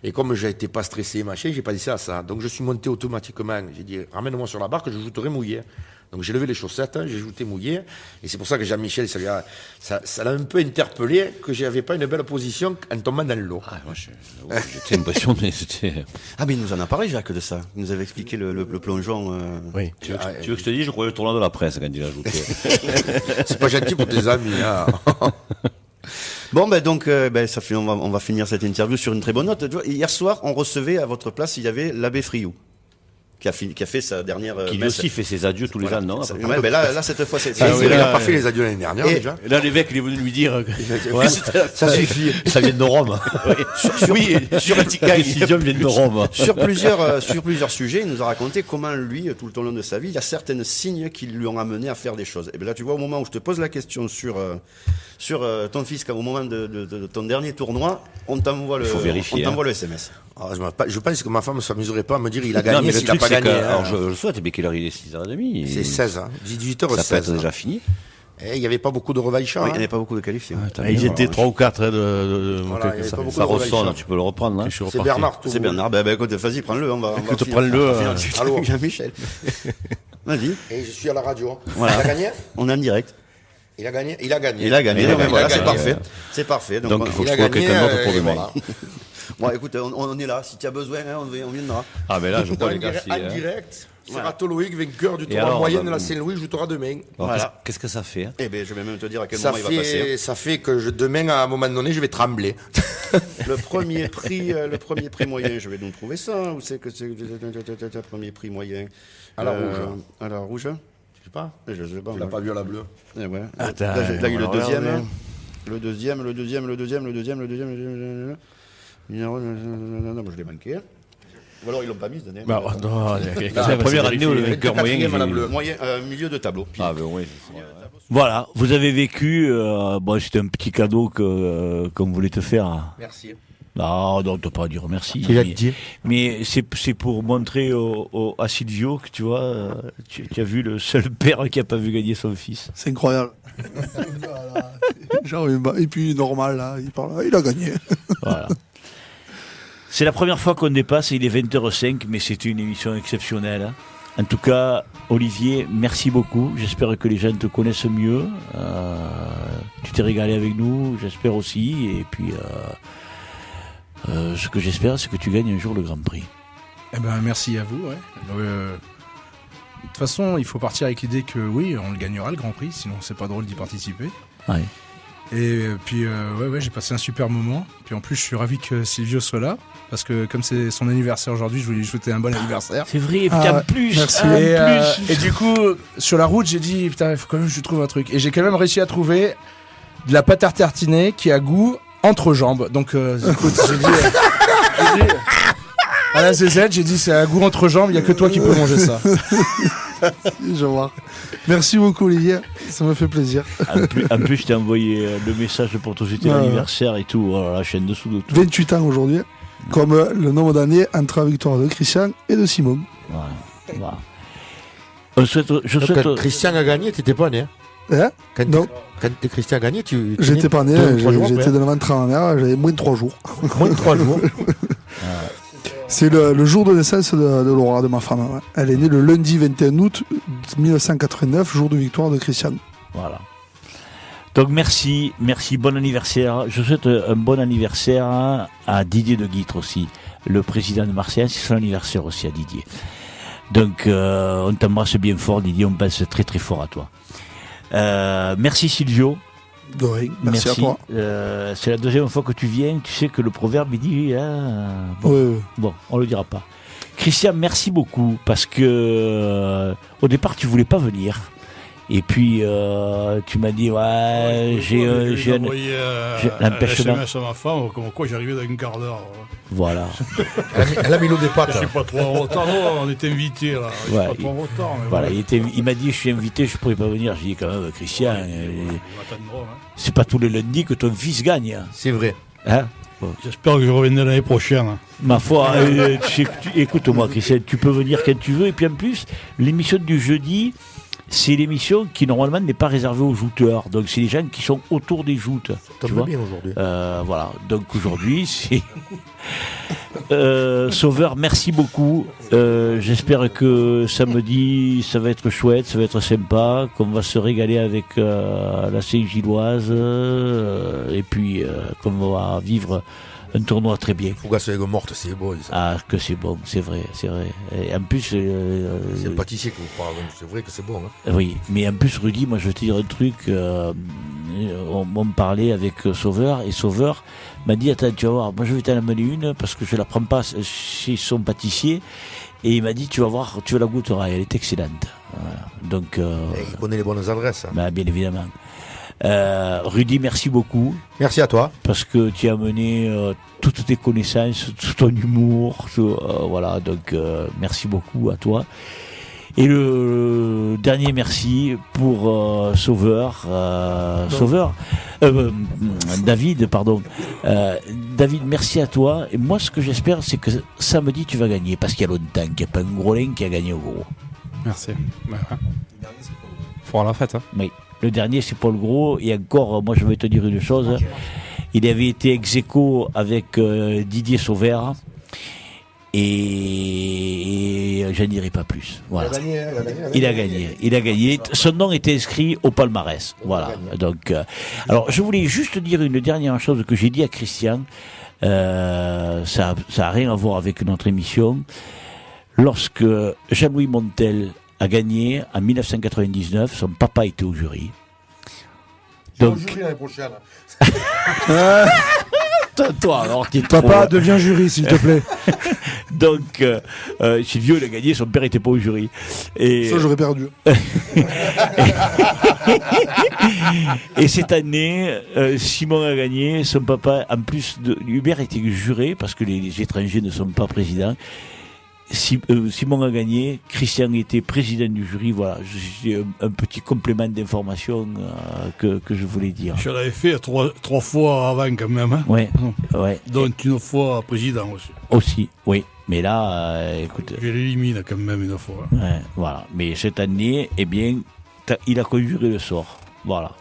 Et comme je n'étais pas stressé, machin, j'ai pas dit ça. Donc je suis monté automatiquement. J'ai dit, ramène-moi sur la barque, je jouerai mouillé. Donc j'ai levé les chaussettes, j'ai joué mouillé. Et c'est pour ça que Jean-Michel, ça l'a un peu interpellé que je n'avais pas une belle position en tombant dans l'eau. Ah, moi, j'étais impressionné. C'était... Ah, mais il nous en a parlé, Jacques, de ça. Il nous avait expliqué le plongeon. Oui. Tu veux que je te dise, je croyais le tournoi de la presse quand il a ajouté. C'est pas gentil pour tes amis. Hein. Bon, ben donc, ça fait, on va finir cette interview sur une très bonne note. Tu vois, hier soir, on recevait à votre place, il y avait l'abbé Friou, qui a fait sa dernière Qui lui messe. aussi fait ses adieux tous les ans, non? Ouais, ben là, cette fois, c'est. Il n'a pas fait les adieux l'année dernière déjà. Et là, l'évêque, il est venu lui dire que Ça suffit. ça vient de Rome. Oui, sur la décision vient de Rome. Sur plusieurs sujets, il nous a raconté comment lui, tout le long de sa vie, il y a certains signes qui lui ont amené à faire des choses. Et bien là, tu vois, au moment où je te pose la question sur ton fils, au moment de ton dernier tournoi, on t'envoie le SMS. Alors, je pense que ma femme ne s'amuserait pas à me dire il a Non, gagné mais le s'il n'a truc, pas c'est gagné. que, hein. alors je le souhaite, mais quelle heure il est 6h30. C'est 16, hein. 18h16. Ça peut être déjà fini. Il n'y avait pas beaucoup de revailles. Oui, il n'y avait pas beaucoup de qualifiés. Ils étaient 3 ou 4 de Voilà, monter il y avait ça. pas beaucoup Ça de revailles. ressonne, tu peux le reprendre. Hein. Je suis C'est reparti. Bernard. C'est Bernard. Ben écoute, vas-y, prends-le. On va Écoute, finir- prends-le, on va finir dessus allô. avec Jean-Michel. Vas-y, Et je suis à la radio. Voilà. Il a gagné on est en direct. Il a gagné. Il a gagné. Il a gagné. Il a Ben voilà, gagné. c'est parfait. C'est parfait. Donc, il faut que Il je a trouve gagné. quelqu'un d'autre pour et demain. voilà. Bon, écoute, on est là. Si tu as besoin, hein, on viendra. Ah, mais là, je crois, En les gars, si, hein. direct, Voilà. Serrato Loïc, vainqueur du Et tournoi alors, moyenne de la Saint-Louis, jouera demain. Alors, Voilà. qu'est-ce que ça fait? Hein? Eh ben, je vais même te dire à quel moment il va passer. Ça fait que demain, à un moment donné, je vais trembler. Le premier prix moyen, je vais donc trouver ça. Où c'est que c'est le premier prix moyen? À la rouge. À la rouge. Je sais pas. Je sais pas. Tu l'as pas vu à la bleue. Eh ouais. Attends, Là, il y a eu on le va deuxième. regarder. Le deuxième. Non, je l'ai manqué. Ou alors ils l'ont pas mis cette année. Bah, non, C'est la première année où le vainqueur moyen. Quatrième à la il- bleue. Moyen, milieu de tableau. Ah, ben oui. Voilà, vous avez vécu, bon, c'était un petit cadeau qu'on voulait te faire. Merci. Non, non, t'as pas à dire merci. Il a mais- dit. Mais c'est pour montrer à Silvio que tu vois, tu as vu le seul père qui a pas vu gagner son fils. C'est incroyable. Genre, et puis normal, là, il parle, il a gagné. Voilà. C'est la première fois qu'on dépasse, il est 20h05, mais c'était une émission exceptionnelle. Hein. En tout cas, Olivier, merci beaucoup. J'espère que les gens te connaissent mieux. Tu t'es régalé avec nous, j'espère aussi. Et puis, ce que j'espère, c'est que tu gagnes un jour le Grand Prix. Eh ben, merci à vous. Ouais. De toute façon, il faut partir avec l'idée que oui, on le gagnera le Grand Prix, sinon c'est pas drôle d'y participer. Ouais. Et puis, ouais, j'ai passé un super moment. Puis en plus, je suis ravi que Silvio soit là, parce que comme c'est son anniversaire aujourd'hui, je voulais lui souhaiter un bon anniversaire. C'est vrai, putain, Ah, plus, merci. en Et, plus. et du coup, sur la route, j'ai dit, putain, il faut quand même que je trouve un truc. Et j'ai quand même réussi à trouver de la pâte à tartiner qui a goût entre jambes. Donc, écoute, j'ai dit à la ZZ, j'ai dit, c'est à goût entre jambes, il n'y a que toi qui peux manger ça. Je vois. Merci beaucoup, Olivier. Ça me fait plaisir. En plus, je t'ai envoyé le message pour te souhaiter Ouais, l'anniversaire et tout. Voilà, la chaîne dessous de tout. 28 ans aujourd'hui, comme le nombre d'années entre la victoire de Christian et de Simon. Voilà. Voilà. Je souhaite. Quand Christian a gagné, t'étais pas né. Hein. Hein Quand, Non. quand Christian a gagné, tu. J'étais pas né, 2 ou 3 jours j'étais après. dans le ventre de ma mère, j'avais moins de 3 jours. Moins de 3 jours. C'est le jour de naissance de Laura, de ma femme. Ouais. Elle est née le lundi 21 août 1989, jour de victoire de Christian. Voilà. Donc merci, bon anniversaire. Je souhaite un bon anniversaire à Didier de Guitre aussi, le président de Marseille. C'est son anniversaire aussi à Didier. Donc on t'embrasse bien fort Didier, on pense très très fort à toi. Merci Silvio. De rien, merci à toi. C'est la deuxième fois que tu viens. Tu sais que le proverbe il dit bon, on le dira pas. Christian, merci beaucoup parce que au départ tu voulais pas venir. Et puis tu m'as dit j'ai envoyé un l'empêchement. SMS à ma femme comme quoi j'arrivais dans une quart d'heure. Voilà. Elle a mis l'eau des pâtes. Je suis pas trop en retard, non, on était invités là. Je suis pas trop en retard. Mais voilà, il m'a dit je suis invité, je pourrais pas venir. J'ai dit quand même Christian, Il m'attendra, hein. c'est pas tous les lundis que ton fils gagne. C'est vrai. Hein? J'espère que je reviendrai l'année prochaine. Ma foi, écoute-moi Christian, tu peux venir quand tu veux. Et puis en plus, l'émission du jeudi, c'est l'émission qui normalement n'est pas réservée aux jouteurs. Donc c'est les gens qui sont autour des joutes. T'as tu vois bien aujourd'hui. Voilà. Donc aujourd'hui, c'est Sauveur. Merci beaucoup. J'espère que samedi, ça va être chouette, ça va être sympa, qu'on va se régaler avec la Saint-Gilloise, et puis qu'on va vivre un tournoi très bien. Fougas avec morte, c'est beau. Ça. Ah, que c'est bon, c'est vrai. Et en plus, c'est le pâtissier que vous parlez, donc c'est vrai que c'est bon. Hein. Oui, mais en plus, Rudy, moi je vais te dire un truc. On me parlait avec Sauveur, et Sauveur m'a dit attends, tu vas voir, moi je vais t'en amener une parce que je la prends pas chez son pâtissier. Et il m'a dit tu vas voir, tu la goûteras, elle est excellente. Voilà. Donc, il connaît les bonnes adresses. Bah, bien évidemment. Rudy, merci beaucoup. Merci à toi. Parce que tu as amené toutes tes connaissances, tout ton humour. Voilà, donc merci beaucoup à toi. Et le dernier merci pour Sauveur. David, pardon. David, merci à toi. Et moi, ce que j'espère, c'est que samedi, tu vas gagner. Parce qu'il y a longtemps qu'il n'y a pas un Grolin qui a gagné au gros. Merci. Faut avoir la fête. Hein. Oui. Le dernier, c'est Paul Gros. Et encore, moi, je vais te dire une chose. Il avait été ex-aequo avec Didier Sauveur. Et je n'en dirai pas plus. Voilà. Il a gagné. Son nom était inscrit au palmarès. Voilà. Donc, alors, je voulais juste dire une dernière chose que j'ai dit à Christian. Ça a rien à voir avec notre émission. Lorsque Jean-Louis Montel a gagné en 1999, son papa était au jury. Donc, jury l'année prochaine. toi, alors, Papa, deviens jury, s'il te plaît. Donc, Silvio, il a gagné, son père n'était pas au jury. Et ça, j'aurais perdu. Et cette année, Simon a gagné, son papa, en plus, Hubert était juré, parce que les étrangers ne sont pas présidents. Simon a gagné, Christian était président du jury. Voilà, j'ai un petit complément d'information que je voulais dire. Je l'avais fait trois fois avant quand même. Hein. Ouais. Donc une fois président aussi. Aussi, oui. Mais là, écoute. Je l'élimine quand même une fois. Ouais, voilà. Mais cette année, eh bien, il a conjuré le sort. Voilà.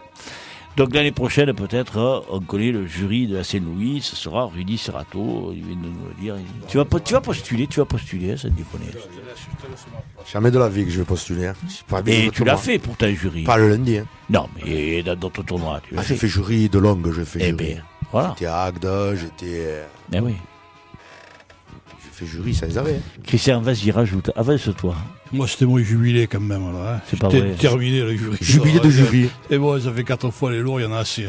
Donc l'année prochaine, peut-être, on connaît le jury de la Saint-Louis, ce sera Rudy Serrato, il vient de nous le dire. Tu vas postuler, ça te déconne. Jamais de la vie que je vais postuler. Hein. Et tu l'as fait pour ta jury. Pas le lundi. Hein. Non, mais dans d'autres tournois. J'ai fait jury de longue, j'ai fait jury. Ben, voilà. J'étais à Agda, j'étais... Ben oui. J'ai fait jury sans arrêt. Hein. Christian, vas-y, rajoute, avance-toi. Moi, c'était mon jubilé quand même. Là, hein. C'est pas vrai. Terminé le jury. Jubilé de jury. Et bon, ça fait 4 fois les lourds, il y en a assez.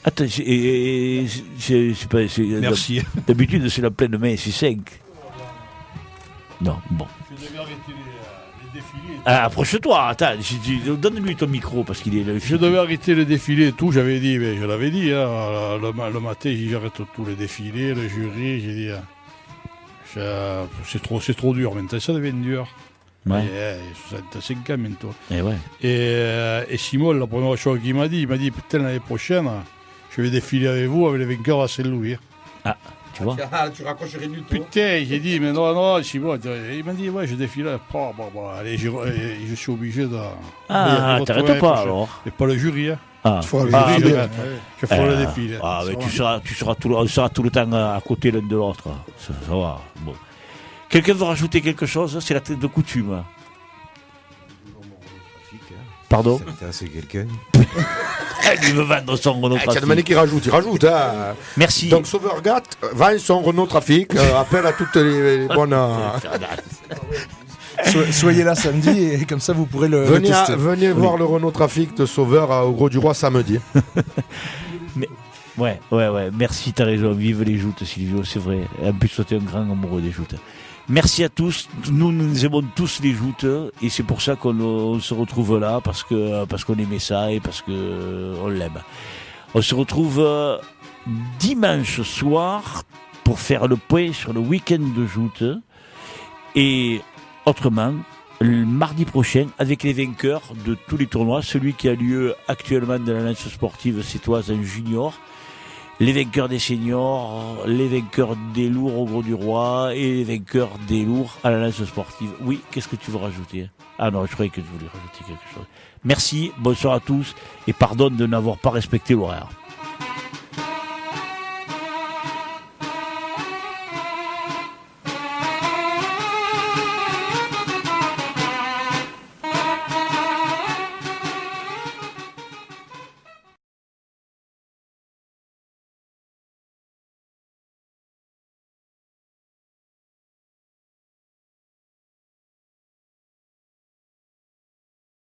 Attends, c'est pas... Merci. D'habitude, c'est la pleine main, c'est 5. Non, bon. Je devais arrêter les défilés. Approche-toi, attends, donne-lui ton micro parce qu'il est... Je devais arrêter les défilés et tout, j'avais dit, mais je l'avais dit, hein, le matin, j'arrête tous les défilés, le jury, j'ai dit, c'est trop dur, maintenant ça devient dur. Ouais. 65 ans maintenant. Et ouais. Et Simon, la première chose qu'il m'a dit, putain, l'année prochaine, je vais défiler avec vous, avec les vainqueurs à Saint-Louis. Ah, tu vois. Tu raccrocherais du tout. Putain, j'ai dit, mais non, c'est bon. Il m'a dit, ouais, je défile. Bon, allez, je suis obligé de. Ah, t'arrêtes pas alors. Et pas le jury, hein. Ah, Faut le Le jury, défiler. je ferai le défilé. Ah, mais on sera tout le temps à côté l'un de l'autre. Ça va. Bon. Quelqu'un veut rajouter quelque chose? C'est la tête de coutume. Pardon? C'est quelqu'un. Il veut vendre son Renault Tu as Trafic. demandé qu'il rajoute, il rajoute. Hein. Merci. Donc Sauvergat vend son Renault Trafic, appelle à toutes les bonnes... Soyez là samedi et comme ça vous pourrez le tester. Venez voir le Renault Trafic de Sauveur au Gros du Roi samedi. Ouais. Merci, t'as raison. Vive les joutes, Silvio, c'est vrai. En plus, toi, t'es un grand amoureux des joutes. Merci à tous. Nous aimons tous les joutes et c'est pour ça qu'on se retrouve là parce qu'on aimait ça et parce que on l'aime. On se retrouve dimanche soir pour faire le point sur le week-end de joutes et autrement le mardi prochain avec les vainqueurs de tous les tournois. Celui qui a lieu actuellement de la lance sportive sétoise en junior. Les vainqueurs des seniors, les vainqueurs des lourds au Gros du Roi et les vainqueurs des lourds à la lance sportive. Oui, qu'est-ce que tu veux rajouter? Ah non, je croyais que tu voulais rajouter quelque chose. Merci, bonsoir à tous et pardon de n'avoir pas respecté l'horaire.